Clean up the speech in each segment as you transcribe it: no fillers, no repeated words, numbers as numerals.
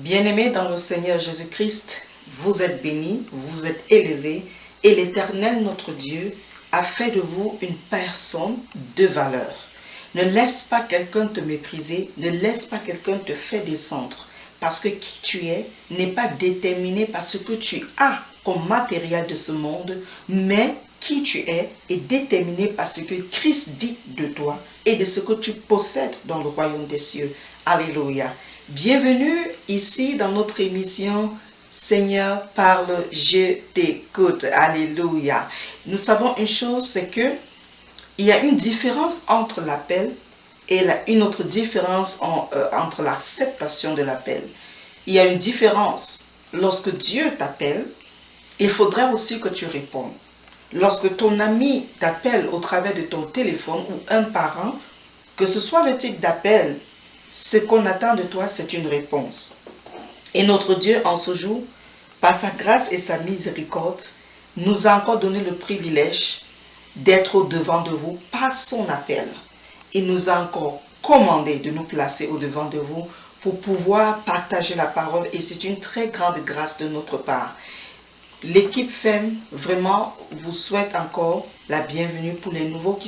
Bien-aimés dans le Seigneur Jésus-Christ, vous êtes bénis, vous êtes élevés, et l'Éternel notre Dieu a fait de vous une personne de valeur. Ne laisse pas quelqu'un te mépriser, ne laisse pas quelqu'un te faire descendre, parce que qui tu es n'est pas déterminé par ce que tu as comme matériel de ce monde, mais qui tu es est déterminé par ce que Christ dit de toi et de ce que tu possèdes dans le royaume des cieux. Alléluia. Bienvenue ici dans notre émission Seigneur parle, je t'écoute. Alléluia. Nous savons une chose, c'est que il y a une différence entre l'appel et une autre différence entre l'acceptation de l'appel. Il y a une différence. Lorsque Dieu t'appelle, il faudrait aussi que tu répondes. Lorsque ton ami t'appelle au travers de ton téléphone ou un parent, que ce soit le type d'appel, ce qu'on attend de toi, c'est une réponse. Et notre Dieu, en ce jour, par sa grâce et sa miséricorde, nous a encore donné le privilège d'être au-devant de vous par son appel. Il nous a encore commandé de nous placer au-devant de vous pour pouvoir partager la parole, et c'est une très grande grâce de notre part. L'équipe FEM vraiment vous souhaite encore la bienvenue pour les nouveaux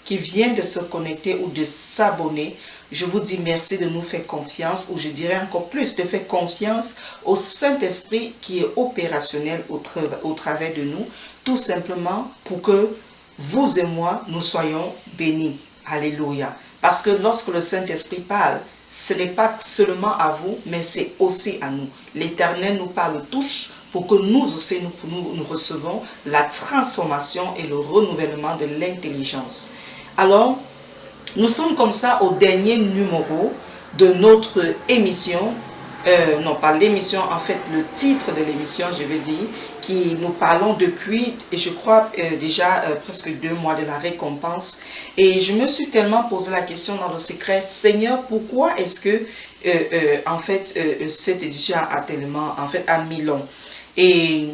qui viennent de se connecter ou de s'abonner. Je vous dis merci de nous faire confiance, ou je dirais encore plus de faire confiance au Saint-Esprit qui est opérationnel au travers de nous, tout simplement pour que vous et moi, nous soyons bénis. Alléluia. Parce que lorsque le Saint-Esprit parle, ce n'est pas seulement à vous, mais c'est aussi à nous. L'Éternel nous parle tous pour que nous aussi, nous recevons la transformation et le renouvellement de l'intelligence. Alors, nous sommes comme ça au dernier numéro de notre émission, non pas l'émission, en fait le titre de l'émission, je vais dire, qui nous parlons depuis, et je crois déjà presque 2 mois de la récompense. Et je me suis tellement posé la question dans le secret, Seigneur, pourquoi est-ce que cette édition a tellement, a mis long? Et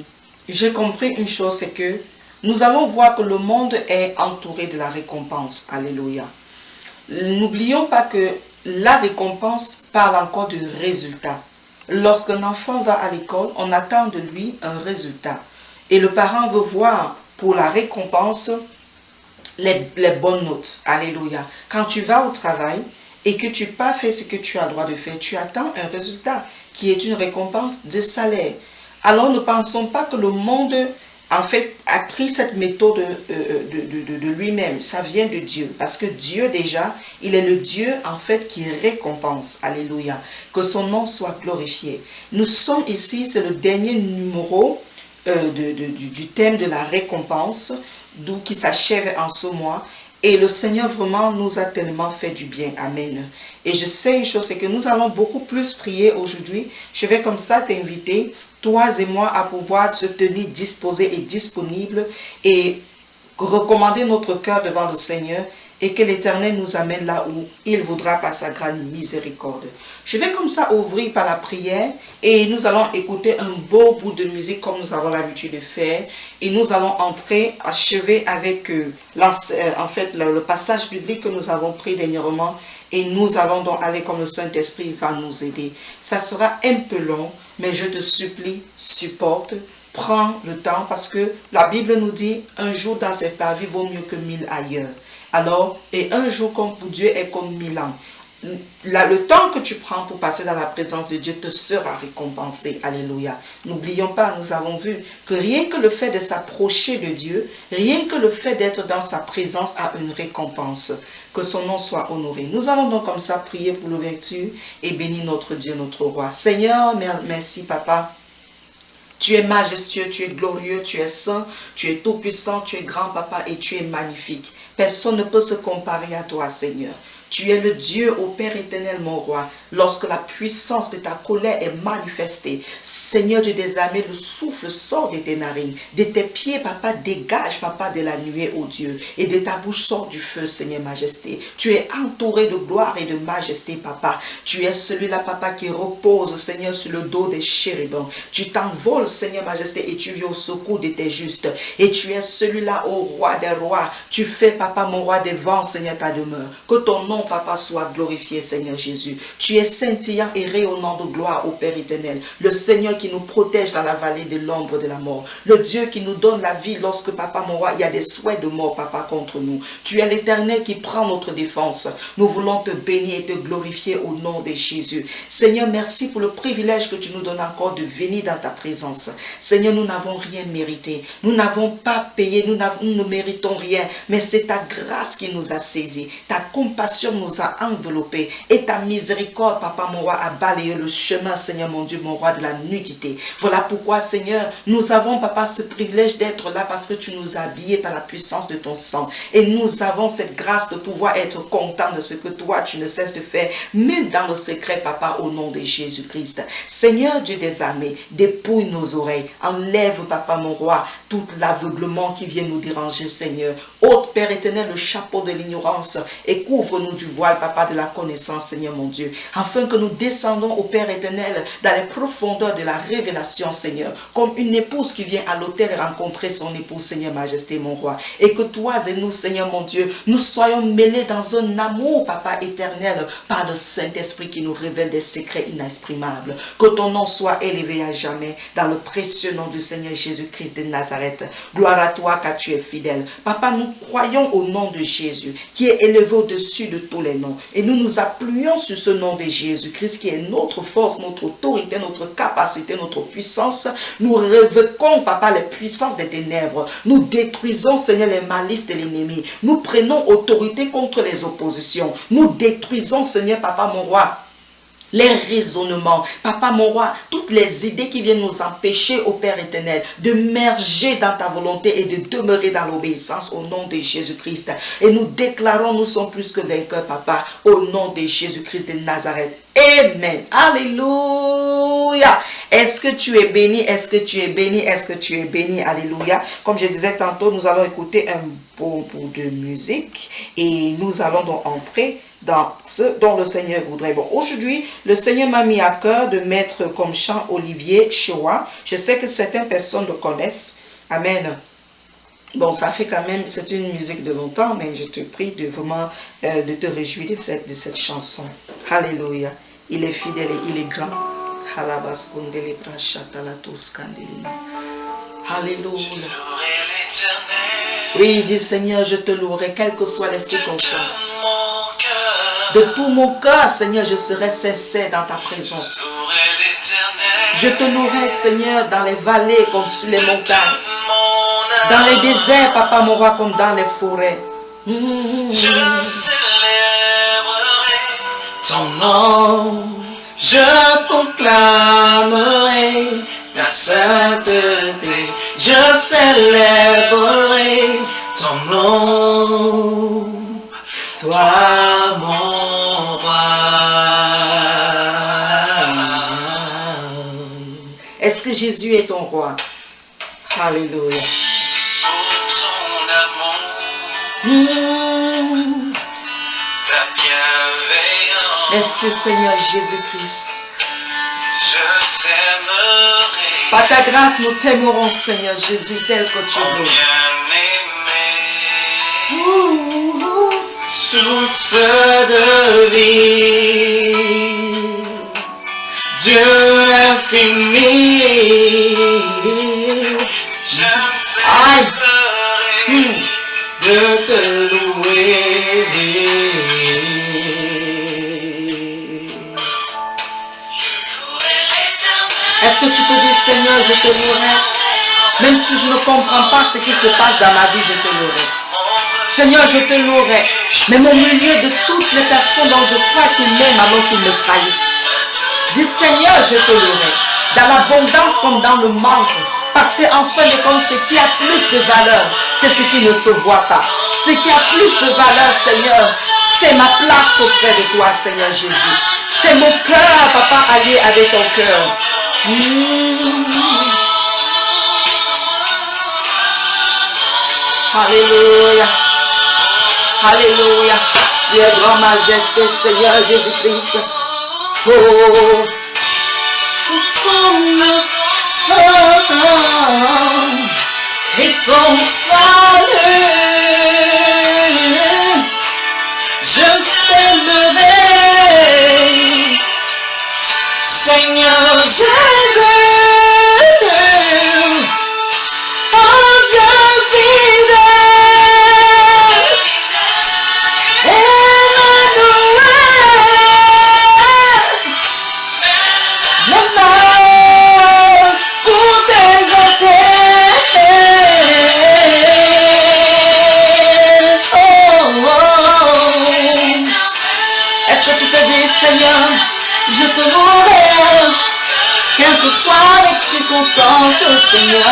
j'ai compris une chose, c'est que nous allons voir que le monde est entouré de la récompense. Alléluia. N'oublions pas que la récompense parle encore de résultat. Lorsqu'un enfant va à l'école, on attend de lui un résultat. Et le parent veut voir pour la récompense les bonnes notes. Alléluia. Quand tu vas au travail et que tu n'as pas fait ce que tu as le droit de faire, tu attends un résultat qui est une récompense de salaire. Alors ne pensons pas que le monde a pris cette méthode de lui-même. Ça vient de Dieu. Parce que Dieu déjà, il est le Dieu qui récompense. Alléluia. Que son nom soit glorifié. Nous sommes ici, c'est le dernier numéro du thème de la récompense, qui s'achève en ce mois. Et le Seigneur vraiment nous a tellement fait du bien. Amen. Et je sais une chose, c'est que nous allons beaucoup plus prier aujourd'hui. Je vais comme ça t'inviter, toi et moi, à pouvoir se tenir disposés et disponibles et recommander notre cœur devant le Seigneur, et que l'Éternel nous amène là où il voudra par sa grande miséricorde. Je vais comme ça ouvrir par la prière, et nous allons écouter un beau bout de musique comme nous avons l'habitude de faire, et nous allons achever avec le passage biblique que nous avons pris dernièrement, et nous allons donc aller comme le Saint-Esprit va nous aider. Ça sera un peu long, mais je te supplie, supporte, prends le temps, parce que la Bible nous dit, un jour dans ses parvis vaut mieux que 1000 ailleurs. Alors, et un jour comme pour Dieu est comme 1000 ans. Le temps que tu prends pour passer dans la présence de Dieu te sera récompensé. Alléluia. N'oublions pas, nous avons vu que rien que le fait de s'approcher de Dieu, rien que le fait d'être dans sa présence a une récompense. Que son nom soit honoré. Nous allons donc comme ça prier pour l'ouverture et bénir notre Dieu, notre roi. Seigneur, merci Papa. Tu es majestueux, tu es glorieux, tu es saint, tu es tout-puissant, tu es grand Papa et tu es magnifique. Personne ne peut se comparer à toi, Seigneur. Tu es le Dieu au Père éternel, mon roi. Lorsque la puissance de ta colère est manifestée, Seigneur Dieu des armées, le souffle sort de tes narines. De tes pieds, Papa, dégage, Papa, de la nuée, ô Dieu. Et de ta bouche sort du feu, Seigneur Majesté. Tu es entouré de gloire et de majesté, Papa. Tu es celui-là, Papa, qui repose, Seigneur, sur le dos des chérubins. Tu t'envoles, Seigneur Majesté, et tu viens au secours de tes justes. Et tu es celui-là, ô roi des rois. Tu fais, Papa, mon roi des vents, Seigneur, ta demeure. Que ton nom nom, papa, soit glorifié, Seigneur Jésus. Tu es scintillant et rayonnant de gloire au Père éternel. Le Seigneur qui nous protège dans la vallée de l'ombre de la mort. Le Dieu qui nous donne la vie lorsque, papa, mon roi, il y a des souhaits de mort, papa, contre nous. Tu es l'Éternel qui prend notre défense. Nous voulons te bénir et te glorifier au nom de Jésus. Seigneur, merci pour le privilège que tu nous donnes encore de venir dans ta présence. Seigneur, nous n'avons rien mérité. Nous n'avons pas payé, nous ne méritons rien. Mais c'est ta grâce qui nous a saisis. Ta compassion nous a enveloppés. Et ta miséricorde, papa, mon roi, a balayé le chemin, Seigneur, mon Dieu, mon roi, de la nudité. Voilà pourquoi, Seigneur, nous avons, papa, ce privilège d'être là parce que tu nous as habillés par la puissance de ton sang. Et nous avons cette grâce de pouvoir être contents de ce que toi, tu ne cesses de faire, même dans le secret, papa, au nom de Jésus-Christ. Seigneur Dieu des armées, dépouille nos oreilles. Enlève, papa, mon roi, tout l'aveuglement qui vient nous déranger, Seigneur. Ôte, Père éternel, le chapeau de l'ignorance et couvre-nous du voile, papa, de la connaissance, Seigneur mon Dieu, afin que nous descendons au Père éternel dans les profondeurs de la révélation, Seigneur, comme une épouse qui vient à l'autel rencontrer son époux, Seigneur, majesté, mon roi. Et que toi et nous, Seigneur mon Dieu, nous soyons mêlés dans un amour, papa, éternel, par le Saint-Esprit qui nous révèle des secrets inexprimables. Que ton nom soit élevé à jamais dans le précieux nom du Seigneur Jésus-Christ de Nazareth. Gloire à toi car tu es fidèle. Papa, nous croyons au nom de Jésus qui est élevé au-dessus de tous les noms. Et nous nous appuyons sur ce nom de Jésus-Christ qui est notre force, notre autorité, notre capacité, notre puissance. Nous révoquons, papa, les puissances des ténèbres. Nous détruisons, Seigneur, les malices de l'ennemi. Nous prenons autorité contre les oppositions. Nous détruisons, Seigneur, papa, mon roi, les raisonnements, papa mon roi, toutes les idées qui viennent nous empêcher au Père éternel de merger dans ta volonté et de demeurer dans l'obéissance au nom de Jésus-Christ. Et nous déclarons, nous sommes plus que vainqueurs, papa, au nom de Jésus-Christ de Nazareth. Amen. Alléluia. Est-ce que tu es béni? Est-ce que tu es béni? Est-ce que tu es béni? Alléluia. Comme je disais tantôt, nous allons écouter un beau bout de musique et nous allons donc entrer dans ce dont le Seigneur voudrait. Bon, aujourd'hui, le Seigneur m'a mis à cœur de mettre comme chant Olivier Chewa. Je sais que certaines personnes le connaissent. Amen. Bon, ça fait quand même, c'est une musique de longtemps, mais je te prie de vraiment de te réjouir de cette chanson. Alléluia. Il est fidèle et il est grand. Alléluia. Oui, il dit, Seigneur, je te louerai, quelles que soient les circonstances. De tout mon cœur, Seigneur, je serai sincère dans ta présence. Je te louerai, Seigneur, dans les vallées comme sur les montagnes. Dans les déserts, papa, mon roi, comme dans les forêts. Je célébrerai ton nom. Je proclamerai ta sainteté. Je célébrerai ton nom. Toi, mon roi. Est-ce que Jésus est ton roi? Alléluia. Pour ton amour, ta bienveillance. Merci Seigneur Jésus-Christ. Je t'aimerai. Par ta grâce, nous t'aimerons, Seigneur Jésus, tel que tu veux. Bien-aimé, source de vie, Dieu infini, je ne cesserai de te louer. Est-ce que tu peux dire, Seigneur, je te louerai? Même si je ne comprends pas ce qui se passe dans ma vie, je te louerai. Seigneur, je te louerai. Même au milieu de toutes les personnes dont je crois qu'ils m'aiment alors qu'ils me trahissent. Dis, Seigneur, je te louerai. Dans l'abondance comme dans le manque. Parce qu'en fin de compte, ce qui a plus de valeur, c'est ce qui ne se voit pas. Ce qui a plus de valeur, Seigneur, c'est ma place auprès de toi, Seigneur Jésus. C'est mon cœur, papa, allié avec ton cœur. Alléluia. Alléluia. Tu es grand majesté, Seigneur Jésus-Christ. Oh. Et ton salut, je t'aime. Seigneur, je te louerai, quelles que soient les circonstances, Seigneur.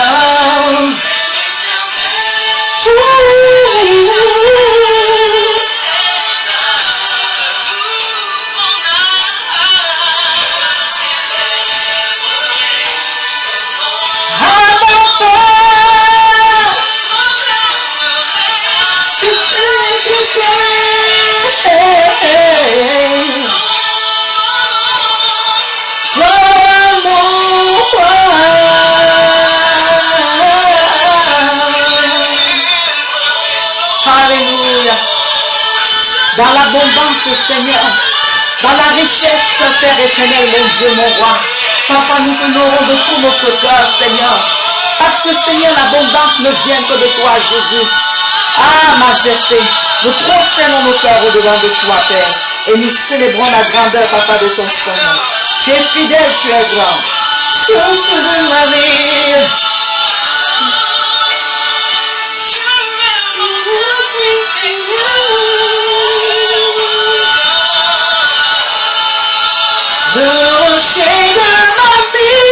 Dans l'abondance, Seigneur, dans la richesse, Père éternel, mon Dieu, mon roi. Papa, nous te louons de tout notre cœur, Seigneur. Parce que, Seigneur, l'abondance ne vient que de toi, Jésus. Ah, majesté, nous prosternons nos cœurs au-devant de toi, Père. Et nous célébrons la grandeur, Papa, de ton Seigneur. Tu es fidèle, tu es grand. Source de ma vie. Le rocher de ma vie.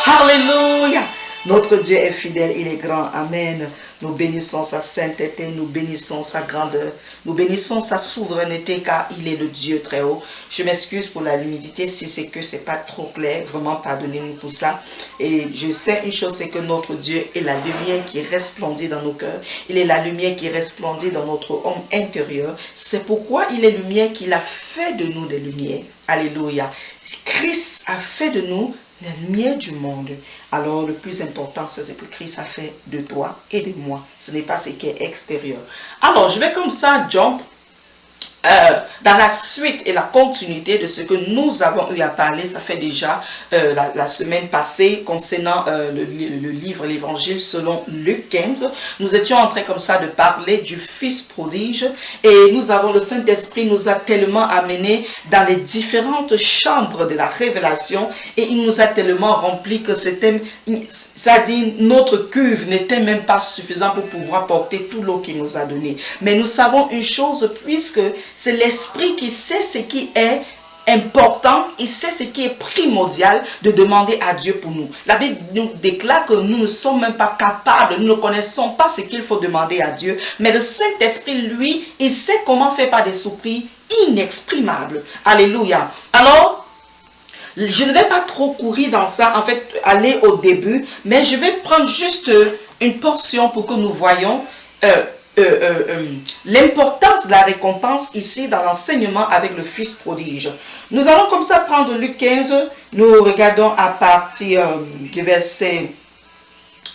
Alléluia. Notre Dieu est fidèle, il est grand. Amen. Nous bénissons sa sainteté, nous bénissons sa grandeur, nous bénissons sa souveraineté car il est le Dieu très haut. Je m'excuse pour la l'humidité si c'est que c'est pas trop clair, vraiment pardonnez-nous pour ça. Et je sais une chose, c'est que notre Dieu est la lumière qui resplendit dans nos cœurs. Il est la lumière qui resplendit dans notre homme intérieur. C'est pourquoi il est lumière qu'il a fait de nous des lumières. Alléluia. Christ a fait de nous la lumière du monde. Alors le plus important, c'est ce que Christ a fait de toi et de moi. Ce n'est pas ce qui est extérieur. Alors je vais comme ça jump dans la suite et la continuité de ce que nous avons eu à parler. Ça fait déjà la semaine passée concernant le livre, l'évangile selon Luc 15. Nous étions en train comme ça de parler du fils prodige et nous avons, le Saint-Esprit nous a tellement amenés dans les différentes chambres de la révélation et il nous a tellement rempli que c'était, ça dit, notre cuve n'était même pas suffisante pour pouvoir porter tout l'eau qu'il nous a donné. Mais nous savons une chose, puisque c'est l'Esprit qui sait ce qui est important, il sait ce qui est primordial de demander à Dieu pour nous. La Bible nous déclare que nous ne sommes même pas capables, nous ne connaissons pas ce qu'il faut demander à Dieu, mais le Saint-Esprit, lui, il sait comment faire par des soupirs inexprimables. Alléluia. Alors, je ne vais pas trop courir dans ça, en fait, aller au début, mais je vais prendre juste une portion pour que nous voyons l'importance de la récompense ici dans l'enseignement avec le fils prodige. Nous allons comme ça prendre Luc 15, nous regardons à partir du verset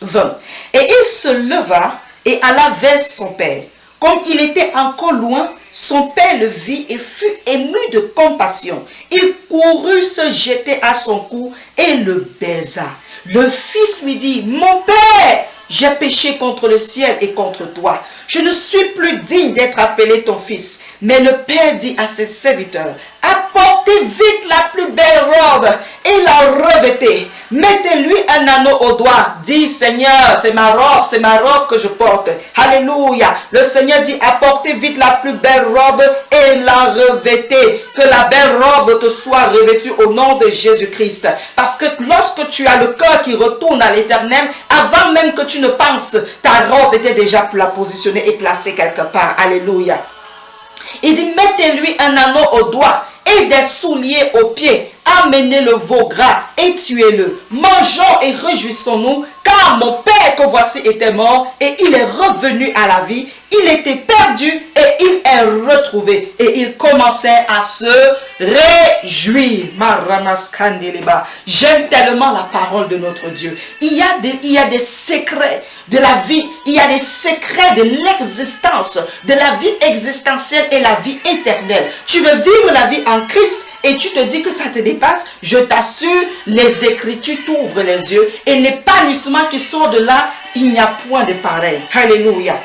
20. Et il se leva et alla vers son père. Comme il était encore loin, son père le vit et fut ému de compassion. Il courut se jeter à son cou et le baisa. Le fils lui dit: mon père, j'ai péché contre le ciel et contre toi. Je ne suis plus digne d'être appelé ton fils. Mais le père dit à ses serviteurs: apportez vite la plus belle robe et la revêtez. Mettez-lui un anneau au doigt. Dis: Seigneur, c'est ma robe que je porte. Alléluia. Le Seigneur dit: apportez vite la plus belle robe et la revêtez. Que la belle robe te soit revêtue au nom de Jésus-Christ. Parce que lorsque tu as le cœur qui retourne à l'Éternel, avant même que tu ne penses, ta robe était déjà positionnée et placée quelque part. Alléluia. Il dit: mettez-lui un anneau au doigt et des souliers aux pieds. amenez le veau gras et tuez-le. Mangeons et réjouissons-nous, car mon père que voici était mort et il est revenu à la vie. Il était perdu et il est retrouvé. Et il commençait à se réjouir. J'aime tellement la parole de notre Dieu. Il y a des secrets de la vie. Il y a des secrets de l'existence, de la vie existentielle et la vie éternelle. Tu veux vivre la vie en Christ et tu te dis que ça te dépasse. Je t'assure, les Écritures t'ouvrent les yeux. Et l'épanouissement qui sort de là, il n'y a point de pareil. Alléluia.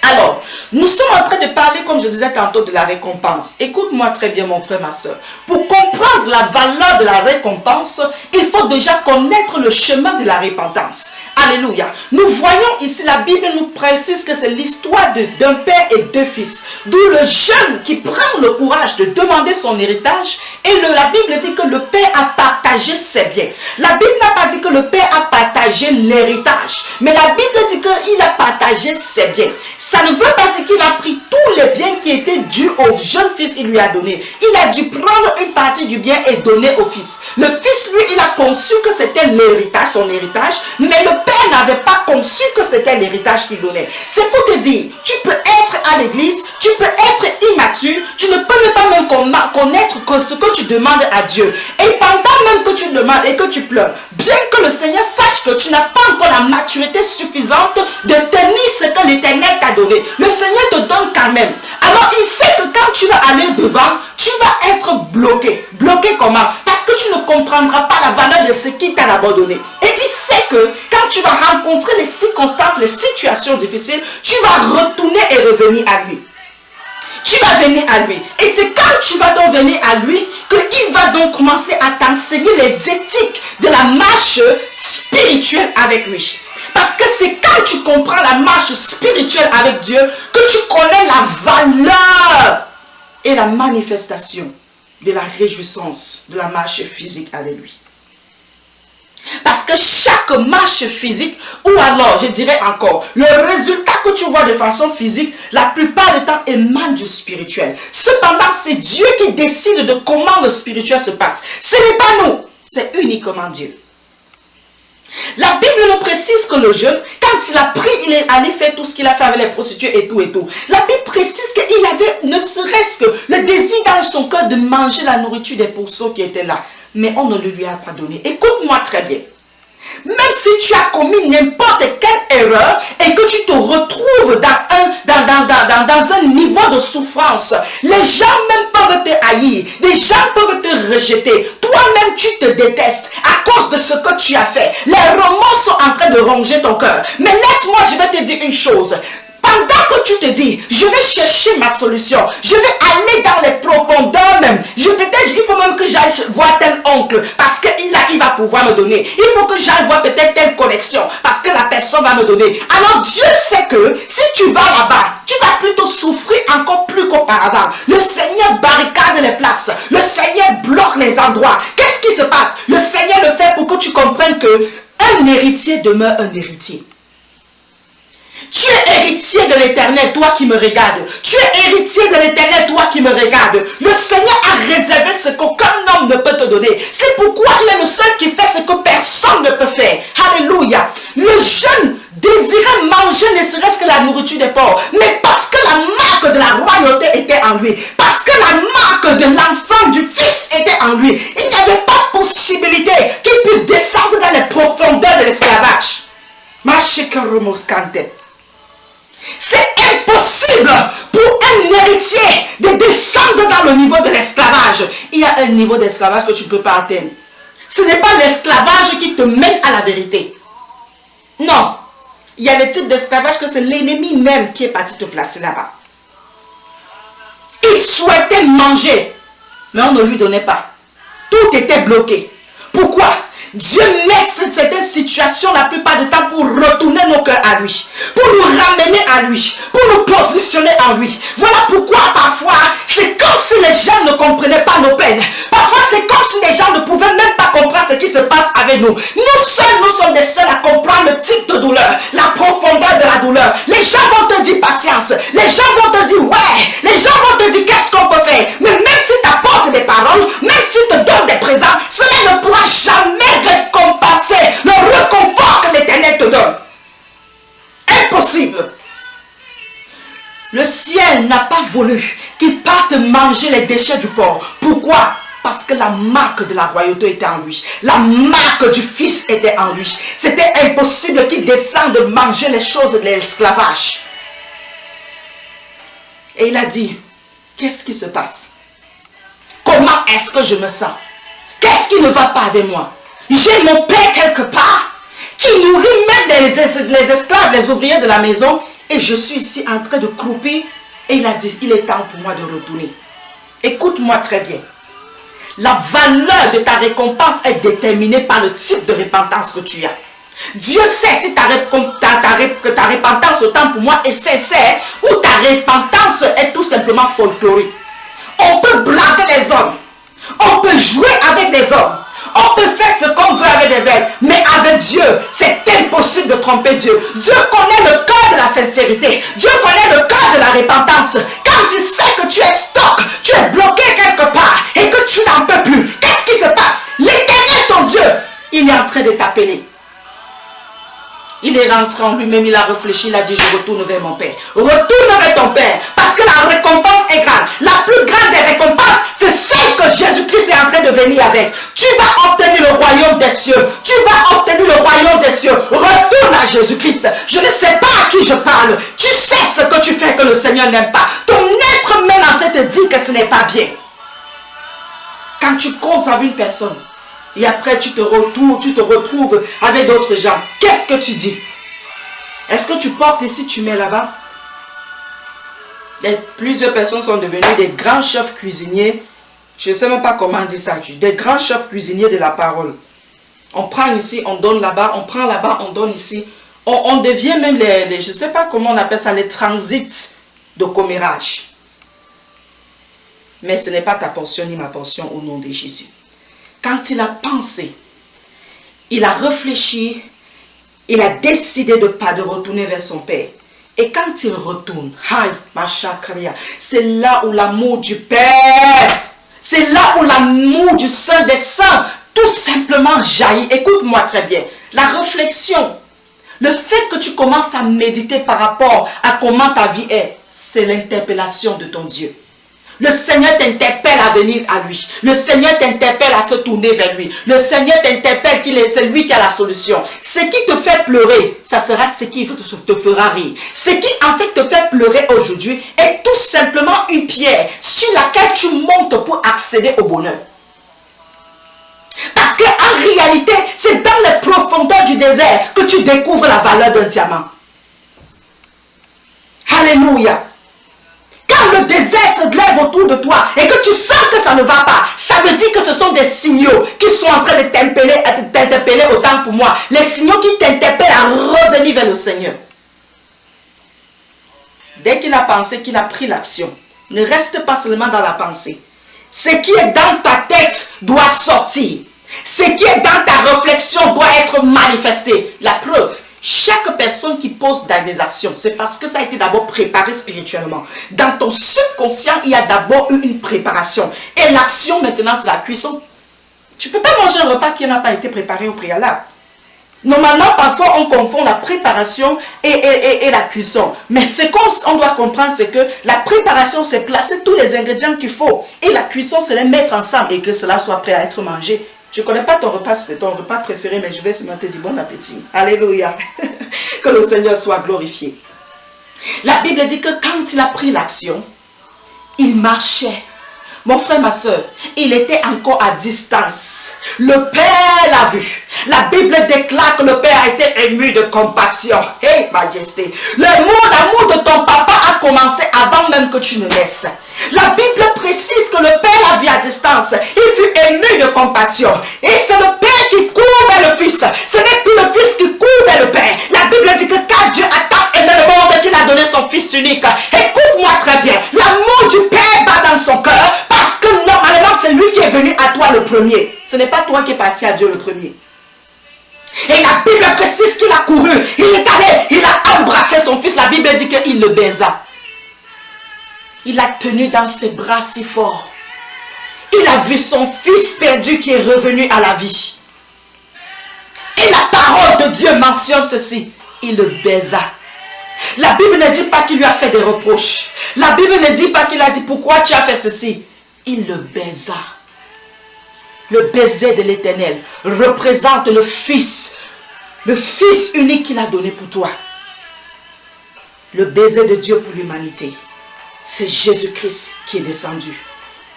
Alors, nous sommes en train de parler, comme je disais tantôt, de la récompense. Écoute-moi très bien, mon frère, ma soeur. Pour comprendre la valeur de la récompense, il faut déjà connaître le chemin de la repentance. Alléluia. Nous voyons ici, la Bible nous précise que c'est l'histoire d'un père et deux fils. D'où le jeune qui prend le courage de demander son héritage. Et la Bible dit que le père a partagé ses biens. La Bible n'a pas dit que le père a partagé l'héritage. Mais la Bible dit qu'il a partagé ses biens. Ça ne veut pas dire qu'il a pris tous les biens qui étaient dus au jeune fils, il lui a donné. Il a dû prendre une partie du bien et donner au fils. Le fils, lui, il a conçu que c'était l'héritage, son héritage, mais le père n'avait pas conçu que c'était l'héritage qu'il donnait. C'est pour te dire, tu peux être à l'église, tu peux être immature, tu ne peux pas même connaître que ce que tu demandes à Dieu. Et pendant même que tu demandes et que tu pleures, bien que le Seigneur sache que tu n'as pas encore la maturité suffisante de tenir ce que l'Éternel t'a donné, le Seigneur te donne quand même. Alors il sait que quand tu vas aller devant, tu vas être bloqué. Bloqué comment? Parce que tu ne comprendras pas la valeur de ce qu'il t'a d'abord donné. Et il sait que quand tu vas rencontrer les circonstances, les situations difficiles, tu vas retourner et revenir à lui. Tu vas venir à lui. Et c'est quand tu vas donc venir à lui qu'il va donc commencer à t'enseigner les éthiques de la marche spirituelle avec lui. Parce que c'est quand tu comprends la marche spirituelle avec Dieu que tu connais la valeur et la manifestation de la réjouissance de la marche physique avec lui. Parce que chaque marche physique, ou alors je dirais encore, le résultat que tu vois de façon physique, la plupart du temps émane du spirituel. Cependant, c'est Dieu qui décide de comment le spirituel se passe. Ce n'est pas nous, c'est uniquement Dieu. La Bible nous précise que le jeune, quand il a pris, il est allé faire tout ce qu'il a fait avec les prostituées et tout et tout. La Bible précise qu'il avait ne serait-ce que le désir dans son cœur de manger la nourriture des pourceaux qui étaient là. Mais on ne le lui a pas donné. Écoute-moi très bien. Même si tu as commis n'importe quelle erreur et que tu te retrouves dans un niveau de souffrance, les gens même peuvent te haïr, les gens peuvent te rejeter. Toi-même, tu te détestes à cause de ce que tu as fait. Les remords sont en train de ronger ton cœur. Mais laisse-moi, je vais te dire une chose. Pendant que tu te dis, je vais chercher ma solution, je vais aller dans les profondeurs même, peut-être il faut même que j'aille voir tel oncle, parce qu'il va pouvoir me donner. Il faut que j'aille voir peut-être telle connexion, parce que la personne va me donner. Alors Dieu sait que si tu vas là-bas, tu vas plutôt souffrir encore plus qu'auparavant. Le Seigneur barricade les places, le Seigneur bloque les endroits. Qu'est-ce qui se passe? Le Seigneur le fait pour que tu comprennes que un héritier demeure un héritier. Tu es héritier de l'Éternel, toi qui me regardes. Tu es héritier de l'Éternel, toi qui me regardes. Le Seigneur a réservé ce qu'aucun homme ne peut te donner. C'est pourquoi il est le seul qui fait ce que personne ne peut faire. Alléluia. Le jeune désirait manger ne serait-ce que la nourriture des porcs. Mais parce que la marque de la royauté était en lui, parce que la marque de l'enfant du fils était en lui, il n'y avait pas possibilité qu'il puisse descendre dans les profondeurs de l'esclavage. C'est impossible pour un héritier de descendre dans le niveau de l'esclavage. Il y a un niveau d'esclavage que tu ne peux pas atteindre. Ce n'est pas l'esclavage qui te mène à la vérité. Non. Il y a le type d'esclavage que c'est l'ennemi même qui est parti te placer là-bas. Il souhaitait manger, mais on ne lui donnait pas. Tout était bloqué. Pourquoi? Dieu met certaines situations la plupart du temps pour retourner nos cœurs à lui, pour nous ramener à lui, pour nous positionner en lui. Voilà pourquoi parfois c'est comme si les gens ne comprenaient pas nos peines. Parfois c'est comme si les gens ne pouvaient même pas comprendre ce qui se passe avec nous. Nous seuls, nous sommes les seuls à comprendre le type de douleur, la profondeur de la douleur. Les gens vont te dire patience, les gens vont te dire ouais, les gens vont te dire qu'est-ce qu'on peut faire. Mais même si tu apportes t'offre des paroles, même s'il te donne des présents, cela ne pourra jamais récompenser le réconfort que l'Éternel te donne. Impossible. Le ciel n'a pas voulu qu'il parte manger les déchets du porc. Pourquoi? Parce que la marque de la royauté était en lui. La marque du Fils était en lui. C'était impossible qu'il descende manger les choses de l'esclavage. Et il a dit, qu'est-ce qui se passe? Comment est-ce que je me sens? Qu'est-ce qui ne va pas avec moi? J'ai mon père quelque part qui nourrit même les esclaves, les ouvriers de la maison. Et je suis ici en train de croupir. Et il a dit, il est temps pour moi de retourner. Écoute-moi très bien. La valeur de ta récompense est déterminée par le type de repentance que tu as. Dieu sait si ta repentance autant pour moi est sincère ou ta repentance est tout simplement folklorique. On peut blaguer les hommes. On peut jouer avec les hommes. On peut faire ce qu'on veut avec des ailes. Mais avec Dieu, c'est impossible de tromper Dieu. Dieu connaît le cœur de la sincérité. Dieu connaît le cœur de la repentance. Quand tu sais que tu es stock, tu es bloqué quelque part et que tu n'en peux plus, qu'est-ce qui se passe? L'Éternel, ton Dieu, il est en train de t'appeler. Il est rentré en lui-même, il a réfléchi, il a dit, je retourne vers mon Père. Retourne vers ton Père, parce que la récompense est grande. La plus grande des récompenses, c'est celle que Jésus-Christ est en train de venir avec. Tu vas obtenir le royaume des cieux. Tu vas obtenir le royaume des cieux. Retourne à Jésus-Christ. Je ne sais pas à qui je parle. Tu sais ce que tu fais que le Seigneur n'aime pas. Ton être même en train de te dire que ce n'est pas bien. Quand tu causes avec une personne, et après tu te retrouves avec d'autres gens. Qu'est-ce que tu dis? Est-ce que tu portes ici, tu mets là-bas? Plusieurs personnes sont devenues des grands chefs cuisiniers. Je ne sais même pas comment dire ça. Des grands chefs cuisiniers de la parole. On prend ici, on donne là-bas. On prend là-bas, on donne ici. On devient même je ne sais pas comment on appelle ça, les transits de commérage. Mais ce n'est pas ta portion ni ma portion au nom de Jésus. Quand il a pensé, il a réfléchi, il a décidé de retourner vers son Père. Et quand il retourne, c'est là où l'amour du Père, c'est là où l'amour du Saint des Saints, tout simplement jaillit. Écoute-moi très bien. La réflexion, le fait que tu commences à méditer par rapport à comment ta vie est, c'est l'interpellation de ton Dieu. Le Seigneur t'interpelle à venir à lui. Le Seigneur t'interpelle à se tourner vers lui. Le Seigneur t'interpelle c'est lui qui a la solution. Ce qui te fait pleurer, ça sera ce qui te fera rire. Ce qui en fait te fait pleurer aujourd'hui est tout simplement une pierre sur laquelle tu montes pour accéder au bonheur. Parce qu'en réalité, c'est dans les profondeurs du désert que tu découvres la valeur d'un diamant. Alléluia. Quand le désert se lève autour de toi et que tu sens que ça ne va pas, ça veut dire que ce sont des signaux qui sont en train de t'interpeller autant pour moi. Les signaux qui t'interpellent à revenir vers le Seigneur. Dès qu'il a pensé, qu'il a pris l'action, ne reste pas seulement dans la pensée. Ce qui est dans ta tête doit sortir. Ce qui est dans ta réflexion doit être manifesté. La preuve. Chaque personne qui pose des actions, c'est parce que ça a été d'abord préparé spirituellement. Dans ton subconscient, il y a d'abord eu une préparation. Et l'action maintenant, c'est la cuisson. Tu ne peux pas manger un repas qui n'a pas été préparé au préalable. Normalement, parfois, on confond la préparation et la cuisson. Mais ce qu'on doit comprendre, c'est que la préparation, c'est placer tous les ingrédients qu'il faut. Et la cuisson, c'est les mettre ensemble et que cela soit prêt à être mangé. Je ne connais pas ton repas préféré, mais je vais seulement te dire bon appétit. Alléluia. Que le Seigneur soit glorifié. La Bible dit que quand il a pris l'action, il marchait. Mon frère, ma soeur, il était encore à distance. Le Père l'a vu. La Bible déclare que le Père a été ému de compassion. Hey, majesté. L'amour de ton papa a commencé avant même que tu ne naisses. La Bible précise que le Père l'a vu à distance. Il fut ému de compassion. Et c'est le Père qui court vers le Fils. Ce n'est plus le Fils qui court vers le Père. La Bible dit que car Dieu a tant aimé le monde qu'il a donné son Fils unique. Écoute-moi très bien. L'amour du Père bat dans son cœur parce que normalement c'est lui qui est venu à toi le premier. Ce n'est pas toi qui es parti à Dieu le premier. Et la Bible précise qu'il a couru. Il est allé, il a embrassé son Fils. La Bible dit qu'il le baisa. Il l'a tenu dans ses bras si fort. Il a vu son fils perdu qui est revenu à la vie. Et la parole de Dieu mentionne ceci. Il le baisa. La Bible ne dit pas qu'il lui a fait des reproches. La Bible ne dit pas qu'il a dit pourquoi tu as fait ceci. Il le baisa. Le baiser de l'Éternel représente le Fils unique qu'il a donné pour toi. Le baiser de Dieu pour l'humanité. C'est Jésus-Christ qui est descendu.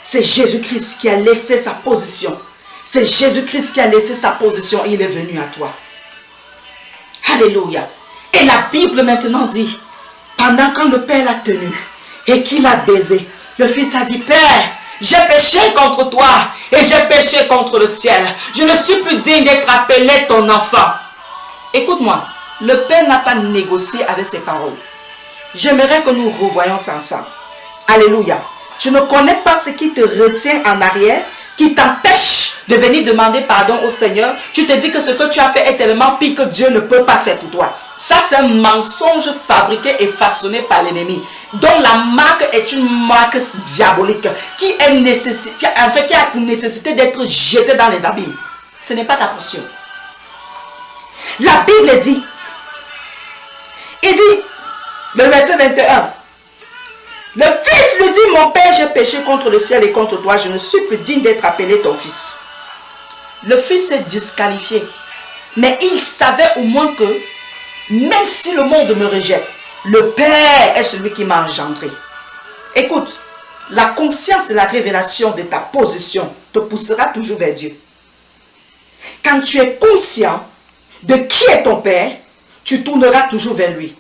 C'est Jésus-Christ qui a laissé sa position. C'est Jésus-Christ qui a laissé sa position et il est venu à toi. Alléluia. Et la Bible maintenant dit, pendant quand le Père l'a tenu et qu'il a baisé, le Fils a dit, Père, j'ai péché contre toi et j'ai péché contre le ciel. Je ne suis plus digne d'être appelé ton enfant. Écoute-moi, le Père n'a pas négocié avec ses paroles. J'aimerais que nous revoyions ça ensemble. Alléluia. Je ne connais pas ce qui te retient en arrière, qui t'empêche de venir demander pardon au Seigneur. Tu te dis que ce que tu as fait est tellement pire que Dieu ne peut pas faire pour toi. Ça, c'est un mensonge fabriqué et façonné par l'ennemi. Donc la marque est une marque diabolique qui a pour nécessité d'être jetée dans les abîmes. Ce n'est pas ta portion. La Bible dit, il dit, le verset 21, le Fils lui dit, mon Père, j'ai péché contre le ciel et contre toi, je ne suis plus digne d'être appelé ton fils. Le Fils est disqualifié, mais il savait au moins que, même si le monde me rejette, le Père est celui qui m'a engendré. Écoute, la conscience et la révélation de ta position te poussera toujours vers Dieu. Quand tu es conscient de qui est ton Père, tu tourneras toujours vers lui.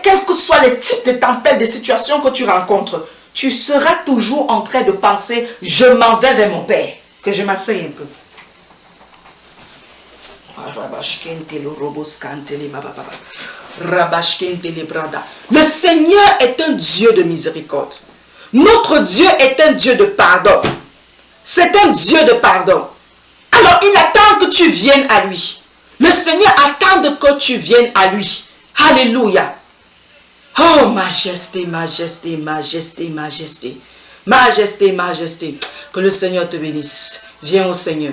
Quels que soient les types de tempêtes, de situations que tu rencontres, tu seras toujours en train de penser, je m'en vais vers mon Père. Que je m'asseye un peu. Le Seigneur est un Dieu de miséricorde. Notre Dieu est un Dieu de pardon. C'est un Dieu de pardon. Alors il attend que tu viennes à lui. Le Seigneur attend que tu viennes à lui. Alléluia. Oh, majesté, majesté, majesté, majesté. Majesté, majesté. Que le Seigneur te bénisse. Viens au Seigneur.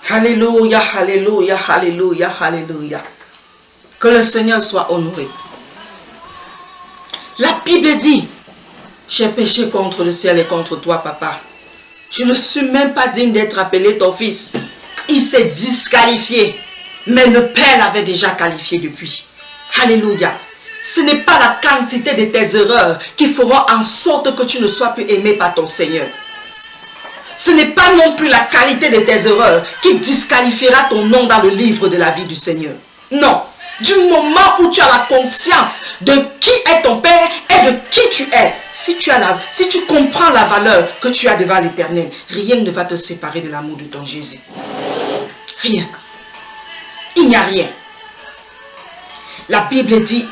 Alléluia, alléluia, alléluia, alléluia. Que le Seigneur soit honoré. La Bible dit, j'ai péché contre le ciel et contre toi, papa. Je ne suis même pas digne d'être appelé ton fils. Il s'est disqualifié. Mais le Père l'avait déjà qualifié depuis. Alléluia. Ce n'est pas la quantité de tes erreurs qui feront en sorte que tu ne sois plus aimé par ton Seigneur. Ce n'est pas non plus la qualité de tes erreurs qui disqualifiera ton nom dans le livre de la vie du Seigneur. Non. Du moment où tu as la conscience de qui est ton Père et de qui tu es, si tu comprends la valeur que tu as devant l'Éternel, rien ne va te séparer de l'amour de ton Jésus. Rien. Il n'y a rien. La Bible dit,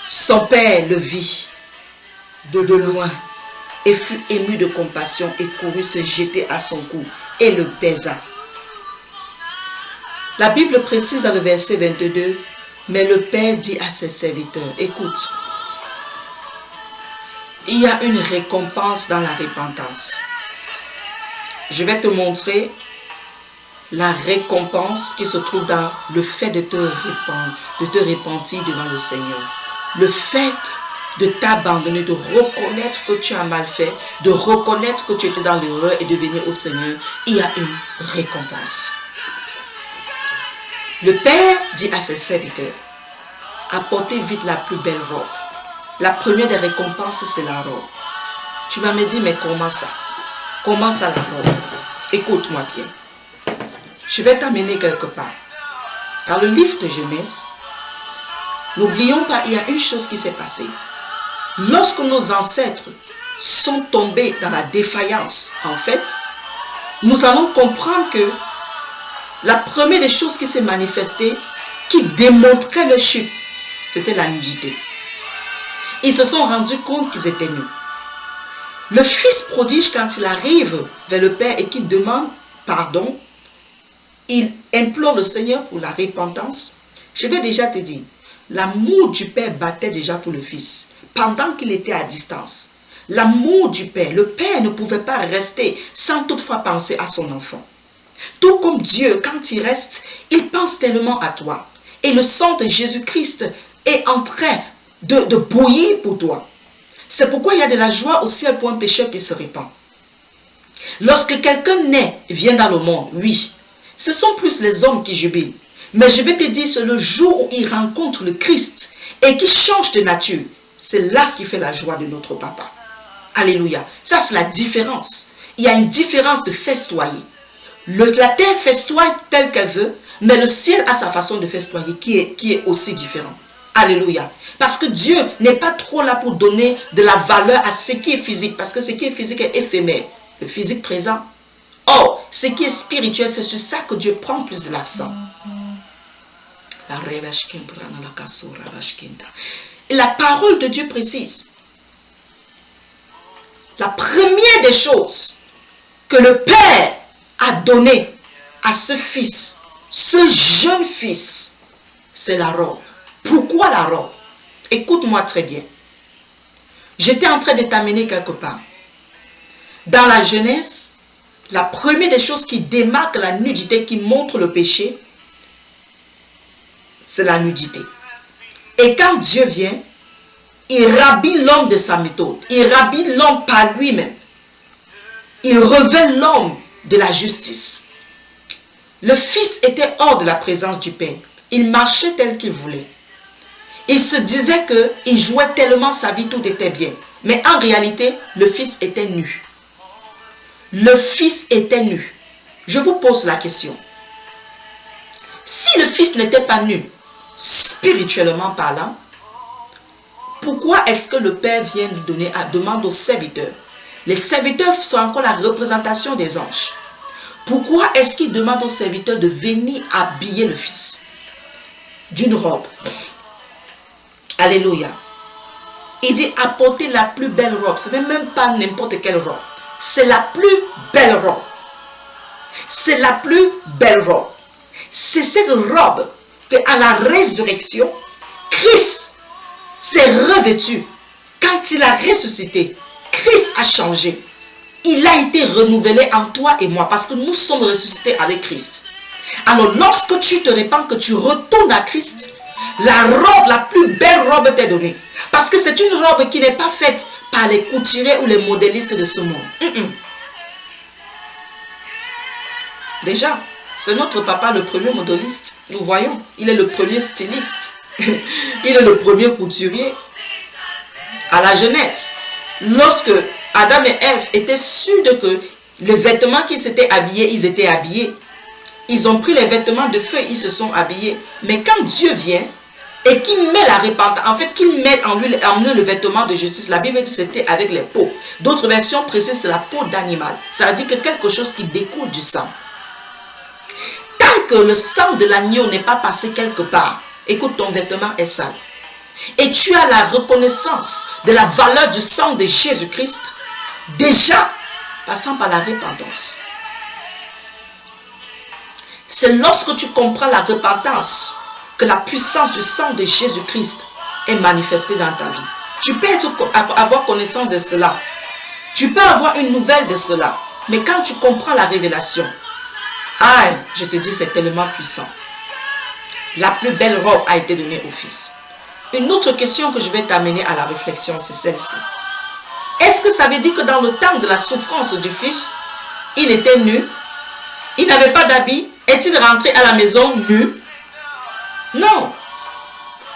son Père le vit de loin et fut ému de compassion et courut se jeter à son cou et le baisa. La Bible précise dans le verset 22, mais le Père dit à ses serviteurs, écoute, il y a une récompense dans la repentance. Je vais te montrer la récompense qui se trouve dans le fait de te repentir devant le Seigneur. Le fait de t'abandonner, de reconnaître que tu as mal fait, de reconnaître que tu étais dans l'erreur et de venir au Seigneur, il y a une récompense. Le Père dit à ses serviteurs, apportez vite la plus belle robe. La première des récompenses, c'est la robe. Tu vas me dire, mais comment ça? Comment ça la robe? Écoute-moi bien. Je vais t'amener quelque part. Dans le livre de Genèse, N'oublions pas, il y a une chose qui s'est passée. Lorsque nos ancêtres sont tombés dans la défaillance, en fait, nous allons comprendre que la première des choses qui s'est manifestée, qui démontrait le chute, c'était la nudité. Ils se sont rendus compte qu'ils étaient nus. Le fils prodige, quand il arrive vers le père et qu'il demande pardon, il implore le Seigneur pour la repentance. Je vais déjà te dire, l'amour du père battait déjà pour le fils, pendant qu'il était à distance. L'amour du père, le père ne pouvait pas rester sans toutefois penser à son enfant. Tout comme Dieu, quand il reste, il pense tellement à toi. Et le sang de Jésus-Christ est en train de bouillir pour toi. C'est pourquoi il y a de la joie au ciel pour un pécheur qui se répand. Lorsque quelqu'un naît et vient dans le monde, oui, ce sont plus les hommes qui jubilent. Mais je vais te dire, c'est le jour où il rencontre le Christ et qui change de nature. C'est là qui fait la joie de notre papa. Alléluia. Ça, c'est la différence. Il y a une différence de festoyer. La terre festoie telle qu'elle veut, mais le ciel a sa façon de festoyer qui est aussi différent. Alléluia. Parce que Dieu n'est pas trop là pour donner de la valeur à ce qui est physique, parce que ce qui est physique est éphémère. Le physique présent. Or, ce qui est spirituel, c'est sur ça que Dieu prend plus de l'accent. Et la parole de Dieu précise. La première des choses que le Père a donné à ce fils, ce jeune fils, c'est la robe. Pourquoi la robe? Écoute-moi très bien. J'étais en train de t'amener quelque part. Dans la Genèse, la première des choses qui démarque la nudité, qui montre le péché, c'est la nudité. Et quand Dieu vient, il rhabille l'homme de sa méthode. Il rhabille l'homme par lui-même. Il revêt l'homme de la justice. Le fils était hors de la présence du Père. Il marchait tel qu'il voulait. Il se disait qu'il jouait tellement sa vie, tout était bien. Mais en réalité, le fils était nu. Le fils était nu. Je vous pose la question. Si le fils n'était pas nu, spirituellement parlant, pourquoi est-ce que le Père vient lui donner, demande aux serviteurs? Les serviteurs sont encore la représentation des anges. Pourquoi est-ce qu'il demande aux serviteurs de venir habiller le fils d'une robe? Alléluia. Il dit apporter la plus belle robe. Ce n'est même pas n'importe quelle robe. C'est la plus belle robe. C'est la plus belle robe. C'est cette robe qu'à la résurrection, Christ s'est revêtu. Quand il a ressuscité, Christ a changé. Il a été renouvelé en toi et moi parce que nous sommes ressuscités avec Christ. Alors lorsque tu te répands, que tu retournes à Christ, la robe, la plus belle robe t'est donnée. Parce que c'est une robe qui n'est pas faite par les couturiers ou les modélistes de ce monde. Déjà, c'est notre papa le premier modéliste. Nous voyons, il est le premier styliste. Il est le premier couturier. À la Genèse, lorsque Adam et Ève étaient sûrs que les vêtements qu'ils s'étaient habillés, ils étaient habillés. Ils ont pris les vêtements de feu, ils se sont habillés. Mais quand Dieu vient et qu'il met la repentance, en fait qu'il met en lui le vêtement de justice, la Bible dit que c'était avec les peaux. D'autres versions précisent c'est la peau d'animal. Ça veut dire que quelque chose qui découle du sang. Tant que le sang de l'agneau n'est pas passé quelque part, écoute, ton vêtement est sale. Et tu as la reconnaissance de la valeur du sang de Jésus-Christ, déjà passant par la repentance. C'est lorsque tu comprends la repentance que la puissance du sang de Jésus-Christ est manifestée dans ta vie. Tu peux avoir connaissance de cela. Tu peux avoir une nouvelle de cela. Mais quand tu comprends la révélation, je te dis, c'est tellement puissant. La plus belle robe a été donnée au Fils. Une autre question que je vais t'amener à la réflexion, c'est celle-ci. Est-ce que ça veut dire que dans le temps de la souffrance du Fils, il était nu? Il n'avait pas d'habit? Est-il rentré à la maison nu? Non.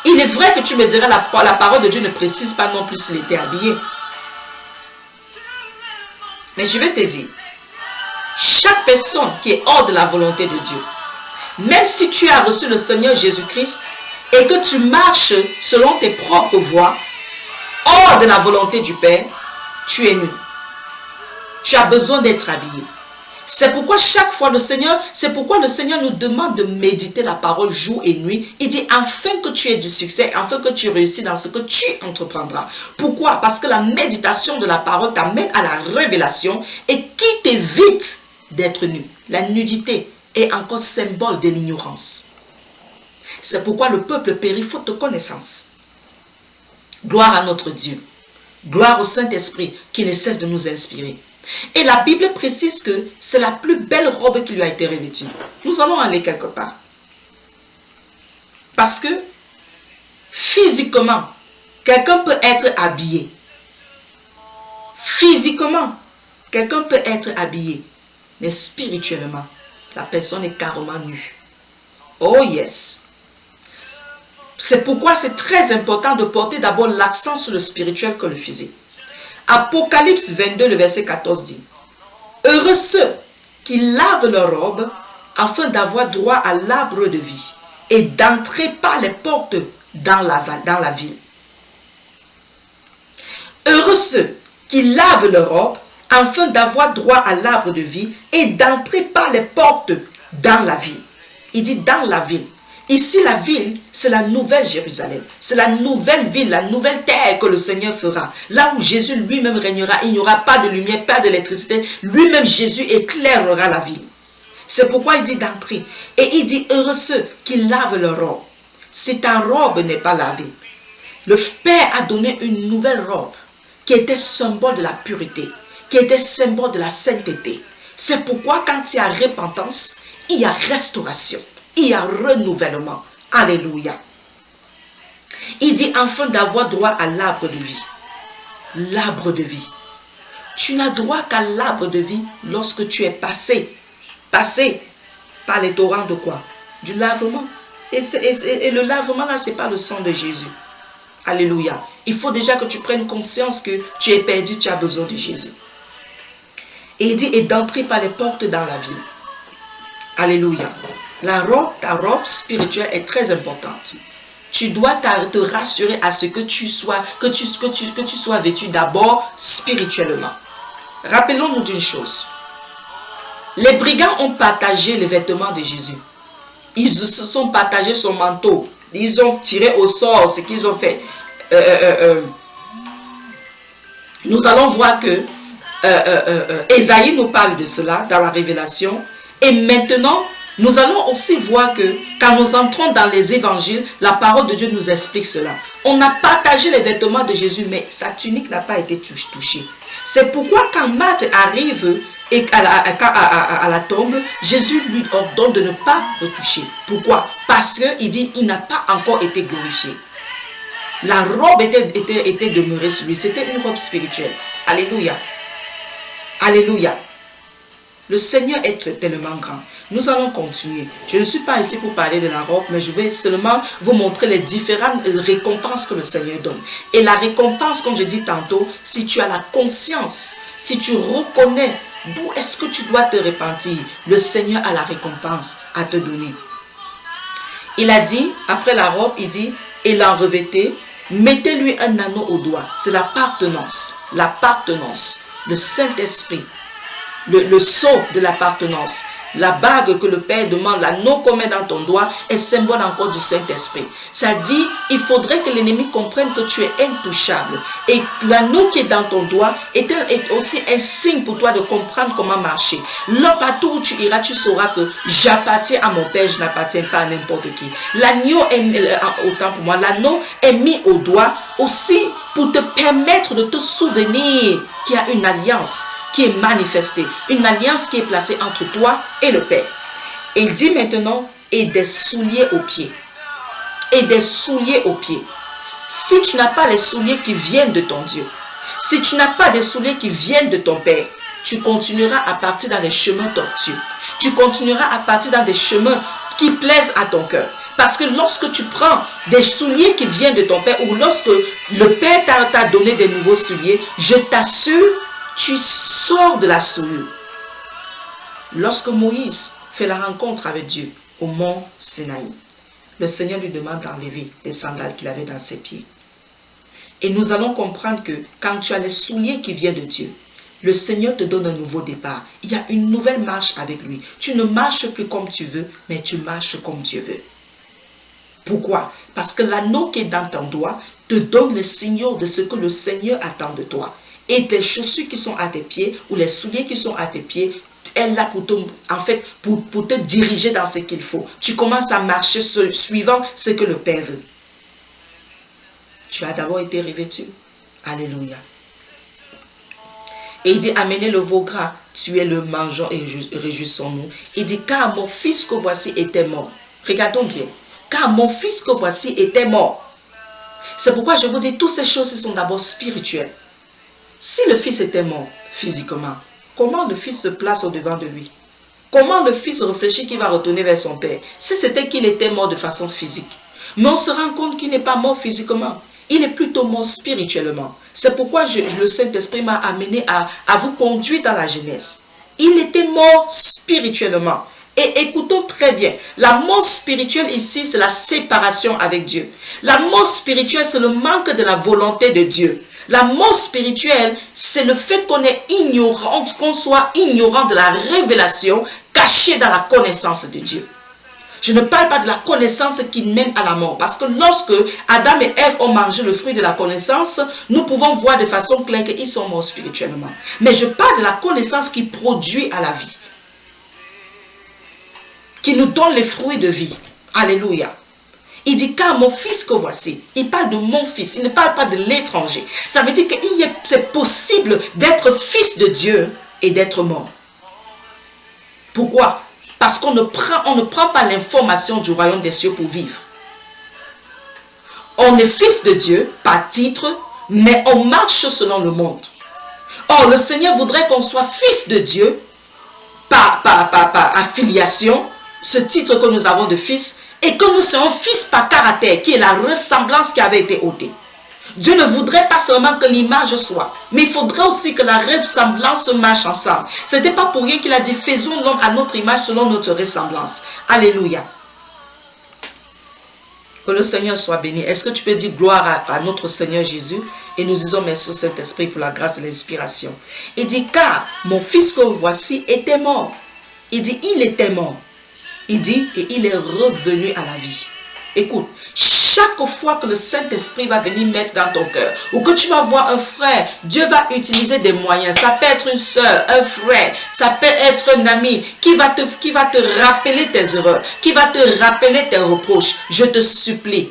Il est vrai que tu me diras, la parole de Dieu ne précise pas non plus s'il était habillé. Mais je vais te dire, chaque personne qui est hors de la volonté de Dieu, même si tu as reçu le Seigneur Jésus-Christ, et que tu marches selon tes propres voies, hors de la volonté du Père, tu es nu. Tu as besoin d'être habillé. C'est pourquoi chaque fois c'est pourquoi le Seigneur nous demande de méditer la parole jour et nuit. Il dit afin que tu aies du succès, afin que tu réussisses dans ce que tu entreprendras. Pourquoi? Parce que la méditation de la parole t'amène à la révélation et qui t'évite d'être nu. La nudité est encore symbole de l'ignorance. C'est pourquoi le peuple périt faute de connaissance. Gloire à notre Dieu. Gloire au Saint-Esprit qui ne cesse de nous inspirer. Et la Bible précise que c'est la plus belle robe qui lui a été revêtue. Nous allons aller quelque part. Parce que physiquement, quelqu'un peut être habillé. Physiquement, quelqu'un peut être habillé. Mais spirituellement, la personne est carrément nue. Oh yes. C'est pourquoi c'est très important de porter d'abord l'accent sur le spirituel que le physique. Apocalypse 22, le verset 14 dit « Heureux ceux qui lavent leurs robes afin d'avoir droit à l'arbre de vie et d'entrer par les portes dans la ville. » Heureux ceux qui lavent leurs robes afin d'avoir droit à l'arbre de vie et d'entrer par les portes dans la ville. Il dit dans la ville. Ici, la ville, c'est la nouvelle Jérusalem. C'est la nouvelle ville, la nouvelle terre que le Seigneur fera. Là où Jésus lui-même régnera, il n'y aura pas de lumière, pas d'électricité. Lui-même, Jésus éclairera la ville. C'est pourquoi il dit d'entrer. Et il dit, heureux ceux qui lavent leur robe. Si ta robe n'est pas lavée, le Père a donné une nouvelle robe qui était symbole de la pureté, qui était symbole de la sainteté. C'est pourquoi quand il y a repentance, il y a restauration. Il y a renouvellement. Alléluia. Il dit enfin d'avoir droit à l'arbre de vie. L'arbre de vie. Tu n'as droit qu'à l'arbre de vie lorsque tu es passé par les torrents de quoi? Du lavement. Et le lavement là, ce n'est pas le sang de Jésus. Alléluia. Il faut déjà que tu prennes conscience que tu es perdu, tu as besoin de Jésus. Et il dit et d'entrer par les portes dans la ville. Alléluia. Ta robe spirituelle est très importante. Tu dois te rassurer à ce que tu sois vêtu d'abord spirituellement. Rappelons-nous d'une chose. Les brigands ont partagé les vêtements de Jésus. Ils se sont partagés son manteau. Ils ont tiré au sort ce qu'ils ont fait. Nous allons voir que Ésaïe nous parle de cela dans la Révélation. Et maintenant, nous allons aussi voir que quand nous entrons dans les évangiles, la parole de Dieu nous explique cela. On a partagé les vêtements de Jésus, mais sa tunique n'a pas été touchée. C'est pourquoi quand Marthe arrive à la tombe, Jésus lui ordonne de ne pas le toucher. Pourquoi? Parce qu'il dit il n'a pas encore été glorifié. La robe était demeurée sur lui. C'était une robe spirituelle. Alléluia. Alléluia. Le Seigneur est tellement grand. Nous allons continuer. Je ne suis pas ici pour parler de la robe, mais je vais seulement vous montrer les différentes récompenses que le Seigneur donne. Et la récompense, comme je dis tantôt, si tu as la conscience, si tu reconnais d'où est-ce que tu dois te repentir, le Seigneur a la récompense à te donner. Il a dit, après la robe, il dit, et l'en revêtez, mettez-lui un anneau au doigt. C'est l'appartenance, le Saint-Esprit. Le sceau de l'appartenance, la bague que le Père demande, l'anneau qu'on met dans ton doigt est symbole encore du Saint-Esprit. Ça dit, il faudrait que l'ennemi comprenne que tu es intouchable. Et l'anneau qui est dans ton doigt est aussi un signe pour toi de comprendre comment marcher. Là, partout où tu iras, tu sauras que j'appartiens à mon Père, je n'appartiens pas à n'importe qui. L'anneau est mis au doigt aussi pour te permettre de te souvenir qu'il y a une alliance qui est manifestée, une alliance qui est placée entre toi et le Père. Et il dit maintenant, et des souliers aux pieds. Et des souliers aux pieds. Si tu n'as pas les souliers qui viennent de ton Dieu, si tu n'as pas des souliers qui viennent de ton Père, tu continueras à partir dans des chemins tortueux. Tu continueras à partir dans des chemins qui plaisent à ton cœur. Parce que lorsque tu prends des souliers qui viennent de ton Père, ou lorsque le Père t'a donné des nouveaux souliers, je t'assure, tu sors de la souillure. Lorsque Moïse fait la rencontre avec Dieu au mont Sinaï, le Seigneur lui demande d'enlever les sandales qu'il avait dans ses pieds. Et nous allons comprendre que quand tu as les souliers qui viennent de Dieu, le Seigneur te donne un nouveau départ. Il y a une nouvelle marche avec lui. Tu ne marches plus comme tu veux, mais tu marches comme Dieu veut. Pourquoi? Parce que l'anneau qui est dans ton doigt te donne le signal de ce que le Seigneur attend de toi. Et tes chaussures qui sont à tes pieds, ou les souliers qui sont à tes pieds, elle est là pour te diriger dans ce qu'il faut. Tu commences à marcher suivant ce que le Père veut. Tu as d'abord été revêtu. Alléluia. Et il dit, amenez le veau gras, tuez-le, mangeons et réjouissons-nous. Il dit, car mon fils que voici était mort. Regardons bien. Car mon fils que voici était mort. C'est pourquoi je vous dis, toutes ces choses sont d'abord spirituelles. Si le fils était mort physiquement, comment le fils se place au-devant de lui? Comment le fils réfléchit qu'il va retourner vers son père? Si c'était qu'il était mort de façon physique. Mais on se rend compte qu'il n'est pas mort physiquement. Il est plutôt mort spirituellement. C'est pourquoi le Saint-Esprit m'a amené à vous conduire dans la jeunesse. Il était mort spirituellement. Et écoutons très bien, la mort spirituelle ici, c'est la séparation avec Dieu. La mort spirituelle, c'est le manque de la volonté de Dieu. La mort spirituelle, c'est le fait qu'on est ignorant, qu'on soit ignorant de la révélation cachée dans la connaissance de Dieu. Je ne parle pas de la connaissance qui mène à la mort. Parce que lorsque Adam et Ève ont mangé le fruit de la connaissance, nous pouvons voir de façon claire qu'ils sont morts spirituellement. Mais je parle de la connaissance qui produit à la vie. Qui nous donne les fruits de vie. Alléluia. Il dit, car mon fils que voici, il parle de mon fils, il ne parle pas de l'étranger. Ça veut dire que c'est possible d'être fils de Dieu et d'être mort. Pourquoi? Parce qu'on ne prend pas l'information du royaume des cieux pour vivre. On est fils de Dieu par titre, mais on marche selon le monde. Or, le Seigneur voudrait qu'on soit fils de Dieu par affiliation, ce titre que nous avons de fils, et que nous soyons fils par caractère, qui est la ressemblance qui avait été ôtée. Dieu ne voudrait pas seulement que l'image soit, mais il faudrait aussi que la ressemblance marche ensemble. Ce n'était pas pour rien qu'il a dit, faisons l'homme à notre image selon notre ressemblance. Alléluia. Que le Seigneur soit béni. Est-ce que tu peux dire gloire à notre Seigneur Jésus? Et nous disons merci au Saint-Esprit pour la grâce et l'inspiration. Il dit, car mon fils que voici était mort. Il dit, il était mort. Il dit, et il est revenu à la vie. Écoute, chaque fois que le Saint-Esprit va venir mettre dans ton cœur, ou que tu vas voir un frère, Dieu va utiliser des moyens. Ça peut être une soeur, un frère, ça peut être un ami qui va te rappeler tes erreurs, qui va te rappeler tes reproches. Je te supplie,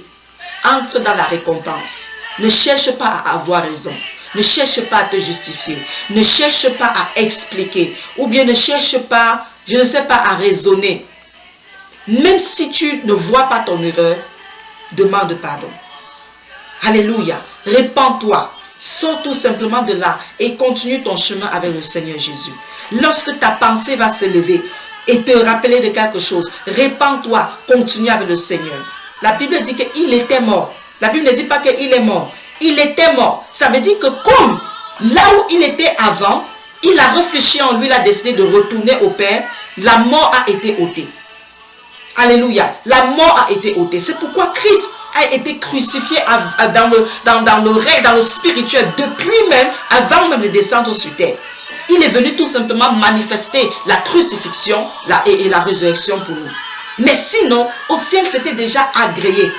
entre dans la récompense. Ne cherche pas à avoir raison. Ne cherche pas à te justifier. Ne cherche pas à expliquer. Ou bien ne cherche pas, je ne sais pas, à raisonner. Même si tu ne vois pas ton erreur, demande pardon. Alléluia. Répands-toi. Sors tout simplement de là et continue ton chemin avec le Seigneur Jésus. Lorsque ta pensée va se lever et te rappeler de quelque chose, répands-toi, continue avec le Seigneur. La Bible dit qu'il était mort. La Bible ne dit pas qu'il est mort. Il était mort. Ça veut dire que comme là où il était avant, il a réfléchi en lui, il a décidé de retourner au Père, la mort a été ôtée. Alléluia. La mort a été ôtée. C'est pourquoi Christ a été crucifié dans le spirituel, depuis même, avant même de descendre sur terre. Il est venu tout simplement manifester la crucifixion et la résurrection pour nous. Mais sinon, au ciel, c'était déjà agréé.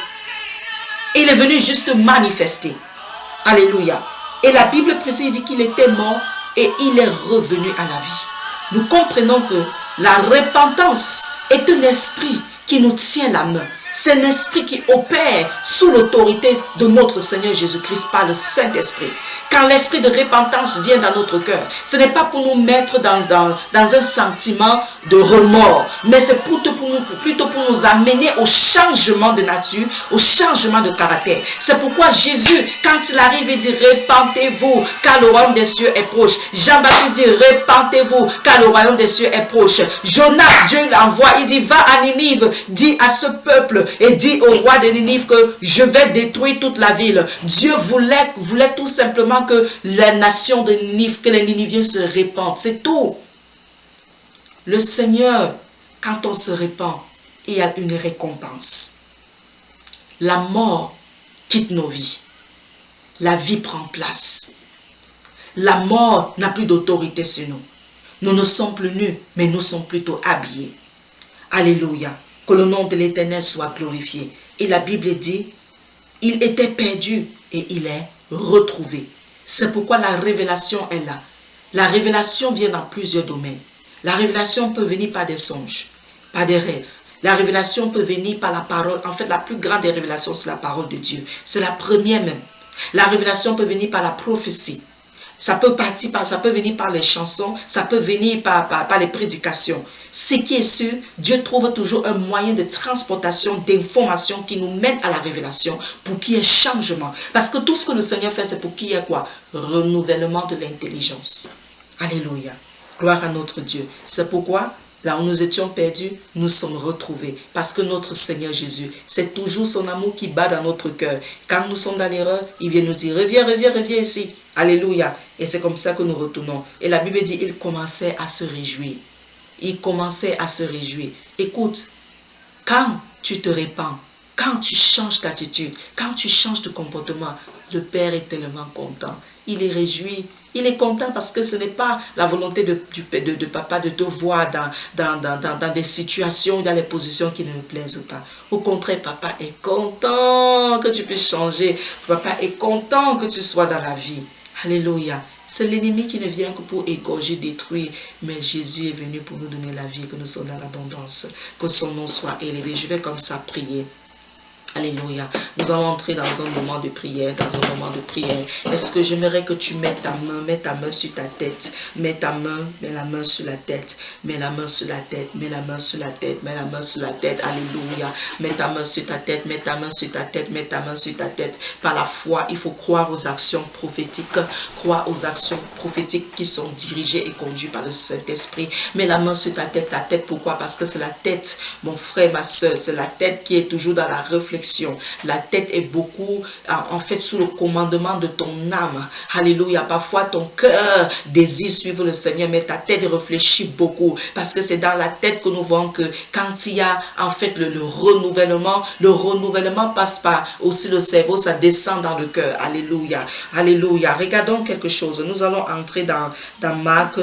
Il est venu juste manifester. Alléluia. Et la Bible précise dit qu'il était mort et il est revenu à la vie. Nous comprenons que la repentance est un esprit qui nous tient la main. C'est un esprit qui opère sous l'autorité de notre Seigneur Jésus-Christ par le Saint-Esprit. Quand l'esprit de repentance vient dans notre cœur, ce n'est pas pour nous mettre dans un sentiment de remords, mais c'est plutôt pour nous amener au changement de nature, au changement de caractère. C'est pourquoi Jésus, quand il arrive, il dit « Repentez-vous, car le royaume des cieux est proche ». Jean-Baptiste dit « Repentez-vous, car le royaume des cieux est proche ». Jonas, Dieu l'envoie, il dit « Va à Ninive, dis à ce peuple et dis au roi de Ninive que je vais détruire toute la ville ». Dieu voulait tout simplement que la nation de Ninive, que les Niniviens se répandent. C'est tout. Le Seigneur, quand on se répand, il y a une récompense. la mort quitte nos vies. La vie prend place. La mort n'a plus d'autorité sur nous. Nous ne sommes plus nus, mais nous sommes plutôt habillés. Alléluia. Que le nom de l'Éternel soit glorifié. Et la Bible dit, il était perdu et il est retrouvé. C'est pourquoi la révélation est là. La révélation vient dans plusieurs domaines. La révélation peut venir par des songes, par des rêves. La révélation peut venir par la parole. En fait, la plus grande des révélations, c'est la parole de Dieu. C'est la première même. La révélation peut venir par la prophétie. Ça peut venir par les chansons, ça peut venir par les prédications. Ce qui est sûr, Dieu trouve toujours un moyen de transportation d'informations qui nous mène à la révélation pour qu'il y ait changement. Parce que tout ce que le Seigneur fait, c'est pour qu'il y ait quoi? Renouvellement de l'intelligence. Alléluia. Gloire à notre Dieu. C'est pourquoi, là où nous étions perdus, nous sommes retrouvés. Parce que notre Seigneur Jésus, c'est toujours son amour qui bat dans notre cœur. Quand nous sommes dans l'erreur, il vient nous dire, reviens, reviens, reviens ici. Alléluia. Et c'est comme ça que nous retournons. Et la Bible dit, il commençait à se réjouir. Il commençait à se réjouir. Écoute, quand tu te répands, quand tu changes d'attitude, quand tu changes de comportement, le Père est tellement content. Il est réjoui. Il est content parce que ce n'est pas la volonté de papa de te voir dans des situations, dans les positions qui ne me plaisent pas. Au contraire, papa est content que tu puisses changer. Papa est content que tu sois dans la vie. Alléluia. C'est l'ennemi qui ne vient que pour égorger, détruire. Mais Jésus est venu pour nous donner la vie, que nous sommes dans l'abondance. Que son nom soit élevé. Je vais comme ça prier. Alléluia. Nous allons entrer dans un moment de prière, Est-ce que j'aimerais que tu mets ta main sur ta tête. Mets la main sur la tête. Mets la main sur la tête. Mets la main sur la tête. Mets la main sur la tête. Alléluia. Mets ta main sur ta tête. Mets ta main sur ta tête. Mets ta main sur ta tête. Par la foi, il faut croire aux actions prophétiques. Croire aux actions prophétiques qui sont dirigées et conduites par le Saint-Esprit. Mets la main sur ta tête. Pourquoi? Parce que c'est la tête, mon frère, ma soeur. C'est la tête qui est toujours dans la réflexion. La tête est beaucoup, en fait, sous le commandement de ton âme. Alléluia. Parfois, ton cœur désire suivre le Seigneur, mais ta tête réfléchit beaucoup. Parce que c'est dans la tête que nous voyons que quand il y a, en fait, le renouvellement passe par aussi le cerveau, ça descend dans le cœur. Alléluia. Alléluia. Regardons quelque chose. Nous allons entrer dans Marc.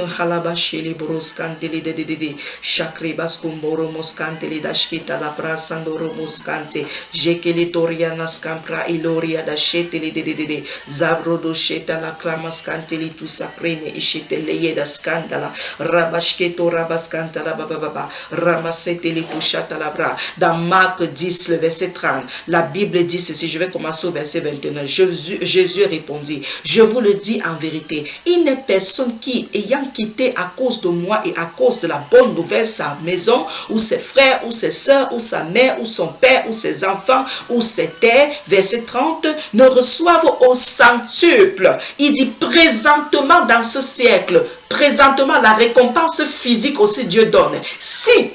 Jekelitoria nascampra iloria da shetele de zabrodo sheta la clamascanteli tu saprene ishetele da scandala rabashketo rabaskanta la baba ramaseteli tu chata la bra. Dans Marc 10 le verset 30, la Bible dit ceci. Je vais commencer au verset 21. Jésus répondit, je vous le dis en vérité, il n'est personne qui, ayant quitté à cause de moi et à cause de la bonne nouvelle sa maison ou ses frères ou ses soeurs ou sa mère ou son père ou ses enfants ou ses terres, verset 30, ne reçoivent au centuple. Il dit présentement dans ce siècle, présentement la récompense physique aussi Dieu donne. Si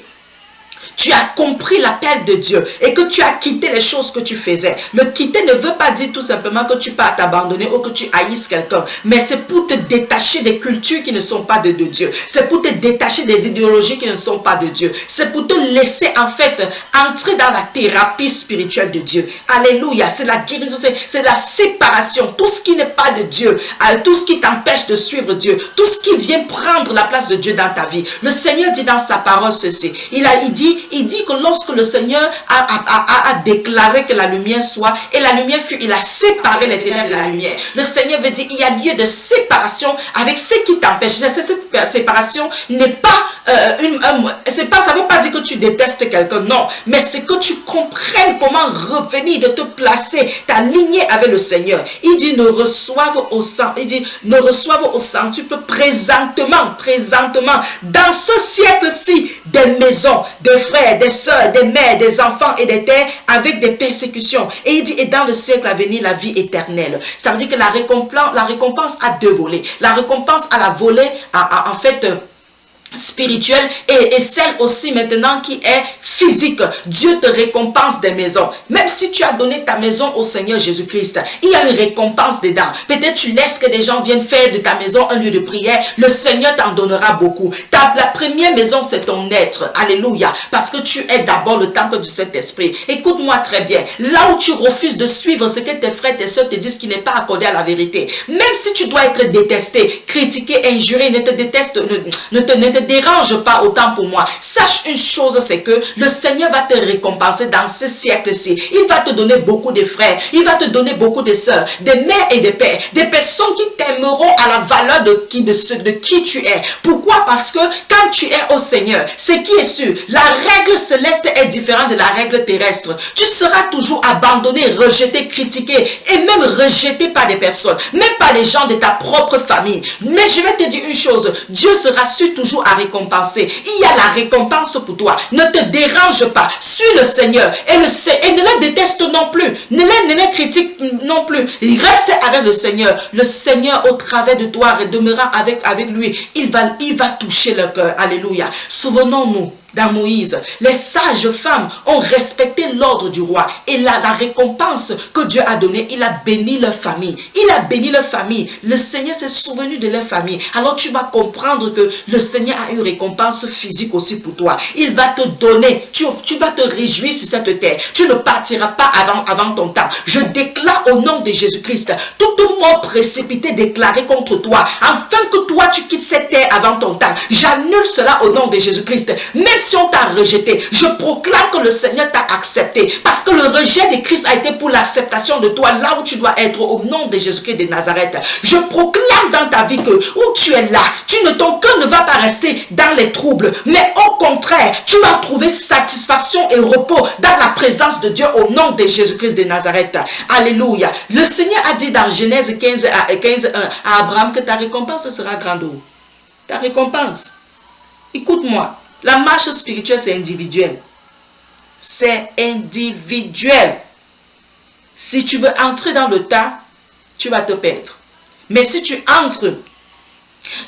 tu as compris l'appel de Dieu et que tu as quitté les choses que tu faisais. Le quitter ne veut pas dire tout simplement que tu pars t'abandonner ou que tu haïsses quelqu'un. Mais c'est pour te détacher des cultures qui ne sont pas de Dieu. C'est pour te détacher des idéologies qui ne sont pas de Dieu. C'est pour te laisser en fait entrer dans la thérapie spirituelle de Dieu. Alléluia. C'est la guérison, c'est la séparation. Tout ce qui n'est pas de Dieu, tout ce qui t'empêche de suivre Dieu, tout ce qui vient prendre la place de Dieu dans ta vie. Le Seigneur dit dans sa parole ceci. Il dit que lorsque le Seigneur a déclaré que la lumière soit, et la lumière fut, il a séparé les ténèbres de la lumière. Le Seigneur veut dire, il y a lieu de séparation avec ce qui t'empêche. Cette séparation n'est pas, ça ne veut pas dire que tu détestes quelqu'un, non. Mais c'est que tu comprennes comment revenir, de te placer, t'aligner avec le Seigneur. Il dit, ne reçoivent au centuple présentement, dans ce siècle-ci, des maisons, des frères, des sœurs, des mères, des enfants et des terres avec des persécutions. Et il dit, et dans le siècle à venir, la vie éternelle. Ça veut dire que la récompense a deux volets. La récompense a la volée, en fait, spirituelle et celle aussi maintenant qui est physique. Dieu te récompense des maisons. Même si tu as donné ta maison au Seigneur Jésus-Christ, il y a une récompense dedans. Peut-être tu laisses que des gens viennent faire de ta maison un lieu de prière. Le Seigneur t'en donnera beaucoup. La première maison, c'est ton être. Alléluia. Parce que tu es d'abord le temple du Saint-Esprit. Écoute-moi très bien. Là où tu refuses de suivre ce que tes frères et tes soeurs te disent qui n'est pas accordé à la vérité, même si tu dois être détesté, critiqué, injuré, ne te déteste, ne te dérange pas autant pour moi. Sache une chose, c'est que le Seigneur va te récompenser dans ce siècle-ci. Il va te donner beaucoup de frères, il va te donner beaucoup de sœurs, des mères et des pères, des personnes qui t'aimeront à la valeur de qui tu es. Pourquoi? Parce que quand tu es au Seigneur, c'est qui est sûr, la règle céleste est différente de la règle terrestre. Tu seras toujours abandonné, rejeté, critiqué et même rejeté par des personnes, même par les gens de ta propre famille. Mais je vais te dire une chose, Dieu sera sûr toujours à récompenser. Il y a la récompense pour toi. Ne te dérange pas. Suis le Seigneur et ne le déteste non plus. Ne le critique non plus. Reste avec le Seigneur. Le Seigneur au travers de toi demeurera avec lui. Il va toucher le cœur. Alléluia. Souvenons-nous. Dans Moïse, les sages femmes ont respecté l'ordre du roi et la récompense que Dieu a donnée, il a béni leur famille. Il a béni leur famille. Le Seigneur s'est souvenu de leur famille. Alors tu vas comprendre que le Seigneur a une récompense physique aussi pour toi. Il va te donner, tu vas te réjouir sur cette terre. Tu ne partiras pas avant ton temps. Je déclare au nom de Jésus-Christ, toute mort précipitée déclarée contre toi, afin que toi tu quittes cette terre avant ton temps. J'annule cela au nom de Jésus-Christ. Même si on t'a rejeté, je proclame que le Seigneur t'a accepté. Parce que le rejet de Christ a été pour l'acceptation de toi là où tu dois être au nom de Jésus-Christ de Nazareth. Je proclame dans ta vie que où tu es là, ton cœur ne va pas rester dans les troubles. Mais au contraire, tu vas trouver satisfaction et repos dans la présence de Dieu au nom de Jésus-Christ de Nazareth. Alléluia. Le Seigneur a dit dans Genèse 15:1 à Abraham que ta récompense sera grande. Ta récompense. Écoute-moi. La marche spirituelle, c'est individuel. C'est individuel. Si tu veux entrer dans le tas, tu vas te perdre. Mais si tu entres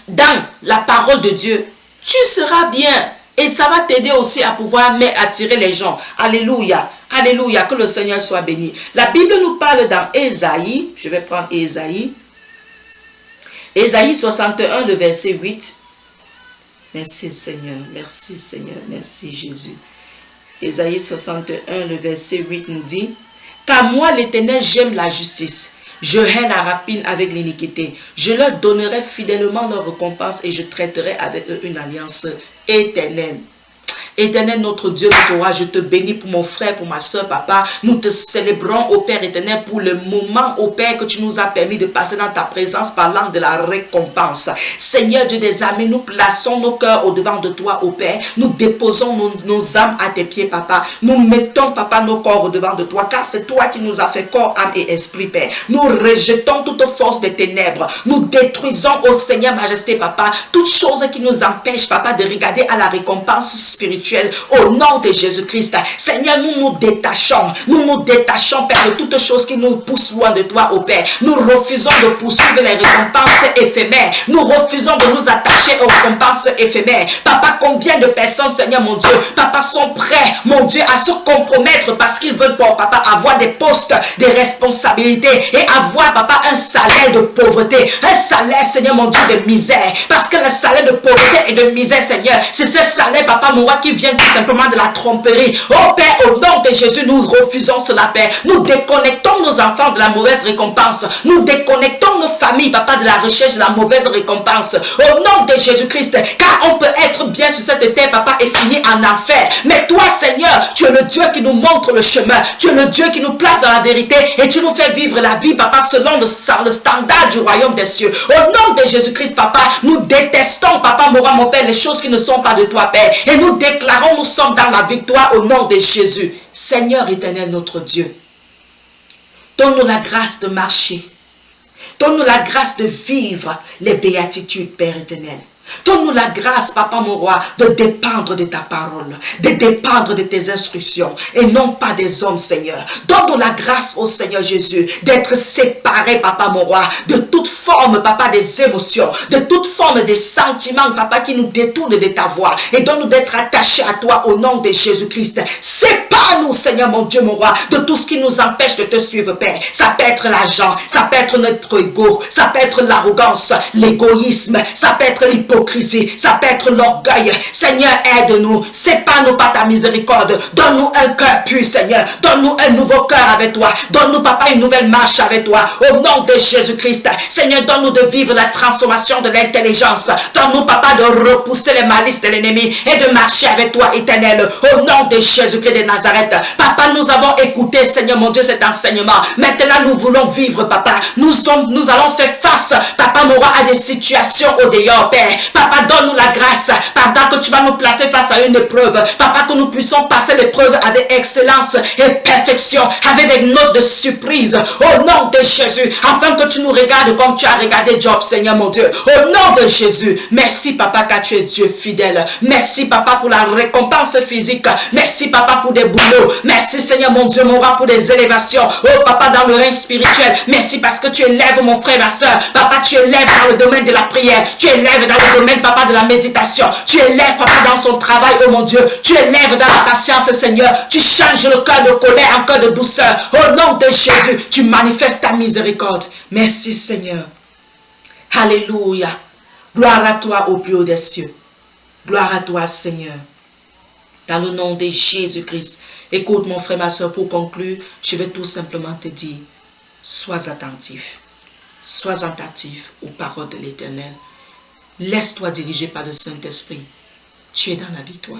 dans la parole de Dieu, tu seras bien. Et ça va t'aider aussi à pouvoir attirer les gens. Alléluia. Alléluia. Que le Seigneur soit béni. La Bible nous parle dans Ésaïe. Je vais prendre Ésaïe. Ésaïe 61, le verset 8. Merci Seigneur, merci Jésus. Ésaïe 61, le verset 8 nous dit, « Car moi l'Éternel, j'aime la justice, je hais la rapine avec l'iniquité. Je leur donnerai fidèlement leur récompense et je traiterai avec eux une alliance éternelle. » Éternel notre Dieu, je te bénis pour mon frère, pour ma soeur, papa. Nous te célébrons, ô Père éternel, pour le moment, ô Père, que tu nous as permis de passer dans ta présence parlant de la récompense. Seigneur Dieu des armées, nous plaçons nos cœurs au-devant de toi, ô Père. Nous déposons nos âmes à tes pieds, papa. Nous mettons, papa, nos corps au-devant de toi, car c'est toi qui nous as fait corps, âme et esprit, Père. Nous rejetons toute force des ténèbres. Nous détruisons, ô Seigneur, majesté, papa, toute chose qui nous empêche, papa, de regarder à la récompense spirituelle. Au nom de Jésus-Christ, Seigneur, nous nous détachons, Père, de toutes choses qui nous poussent loin de toi, ô Père. Nous refusons de poursuivre les récompenses éphémères. Nous refusons de nous attacher aux récompenses éphémères. Papa, combien de personnes, Seigneur mon Dieu, papa, sont prêts, mon Dieu, à se compromettre parce qu'ils veulent, papa, avoir des postes de responsabilité et avoir, papa, un salaire de pauvreté, un salaire, Seigneur mon Dieu, de misère. Parce que le salaire de pauvreté et de misère, Seigneur, c'est ce salaire, papa, mon roi, qui vient tout simplement de la tromperie. Oh Père, au nom de Jésus, nous refusons cela, Père. Nous déconnectons nos enfants de la mauvaise récompense. Nous déconnectons nos familles, papa, de la recherche de la mauvaise récompense. Au nom de Jésus-Christ, car on peut être bien sur cette terre, papa, et finir en enfer. Mais toi, Seigneur, tu es le Dieu qui nous montre le chemin. Tu es le Dieu qui nous place dans la vérité et tu nous fais vivre la vie, papa, selon le standard du royaume des cieux. Au nom de Jésus-Christ, papa, nous détestons, papa, mon Père, les choses qui ne sont pas de toi, Père. Et nous déclarons, nous sommes dans la victoire au nom de Jésus. Seigneur éternel, notre Dieu, donne-nous la grâce de marcher. Donne-nous la grâce de vivre les béatitudes, Père éternel. Donne-nous la grâce, Papa mon roi, de dépendre de ta parole, de dépendre de tes instructions et non pas des hommes, Seigneur. Donne-nous la grâce, au Seigneur Jésus, d'être séparés, Papa mon roi, de toute forme, Papa, des émotions, de toute forme des sentiments, Papa, qui nous détournent de ta voix. Et donne-nous d'être attachés à toi au nom de Jésus-Christ. Sépare-nous, Seigneur mon Dieu, mon roi, de tout ce qui nous empêche de te suivre, Père. Ça peut être l'argent, ça peut être notre ego, ça peut être l'arrogance, l'égoïsme, ça peut être l'hypocrisie, ça peut être l'orgueil. Seigneur, aide-nous, sépare-nous par ta miséricorde. Donne-nous un cœur pur, Seigneur. Donne-nous un nouveau cœur avec toi. Donne-nous, Papa, une nouvelle marche avec toi. Au nom de Jésus-Christ. Seigneur, donne-nous de vivre la transformation de l'intelligence. Donne-nous, Papa, de repousser les malices de l'ennemi et de marcher avec toi, éternel. Au nom de Jésus-Christ de Nazareth. Papa, nous avons écouté, Seigneur mon Dieu, cet enseignement. Maintenant, nous voulons vivre, Papa. Nous allons faire face, Papa, mon roi, à des situations au dehors, Père. Papa, donne-nous la grâce, pendant que tu vas nous placer face à une épreuve. Papa, que nous puissions passer l'épreuve avec excellence et perfection, avec des notes de surprise. Au nom de Jésus, afin que tu nous regardes comme tu as regardé Job, Seigneur mon Dieu. Au nom de Jésus, merci, Papa, car tu es Dieu fidèle. Merci, Papa, pour la récompense physique. Merci, Papa, pour des boulots. Merci, Seigneur mon Dieu, mon roi, pour des élévations. Oh, Papa, dans le règne spirituel. Merci parce que tu élèves mon frère, ma soeur. Papa, tu élèves dans le domaine de la prière. Tu élèves dans le domaine, Papa, de la méditation. Tu élèves, Papa, dans son travail, oh mon Dieu. Tu élèves dans la patience, Seigneur. Tu changes le cœur de colère en cœur de douceur. Au nom de Jésus, tu manifestes ta miséricorde. Merci, Seigneur. Alléluia. Gloire à toi au plus haut des cieux. Gloire à toi, Seigneur. Dans le nom de Jésus-Christ. Écoute, mon frère, ma soeur, pour conclure, je vais tout simplement te dire, sois attentif. Sois attentif aux paroles de l'Éternel. Laisse-toi diriger par le Saint-Esprit. Tu es dans la victoire.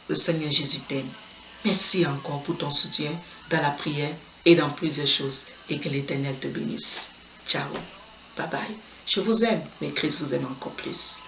Le Seigneur Jésus t'aime. Merci encore pour ton soutien dans la prière et dans plusieurs choses. Et que l'Éternel te bénisse. Ciao. Bye bye. Je vous aime, mais Christ vous aime encore plus.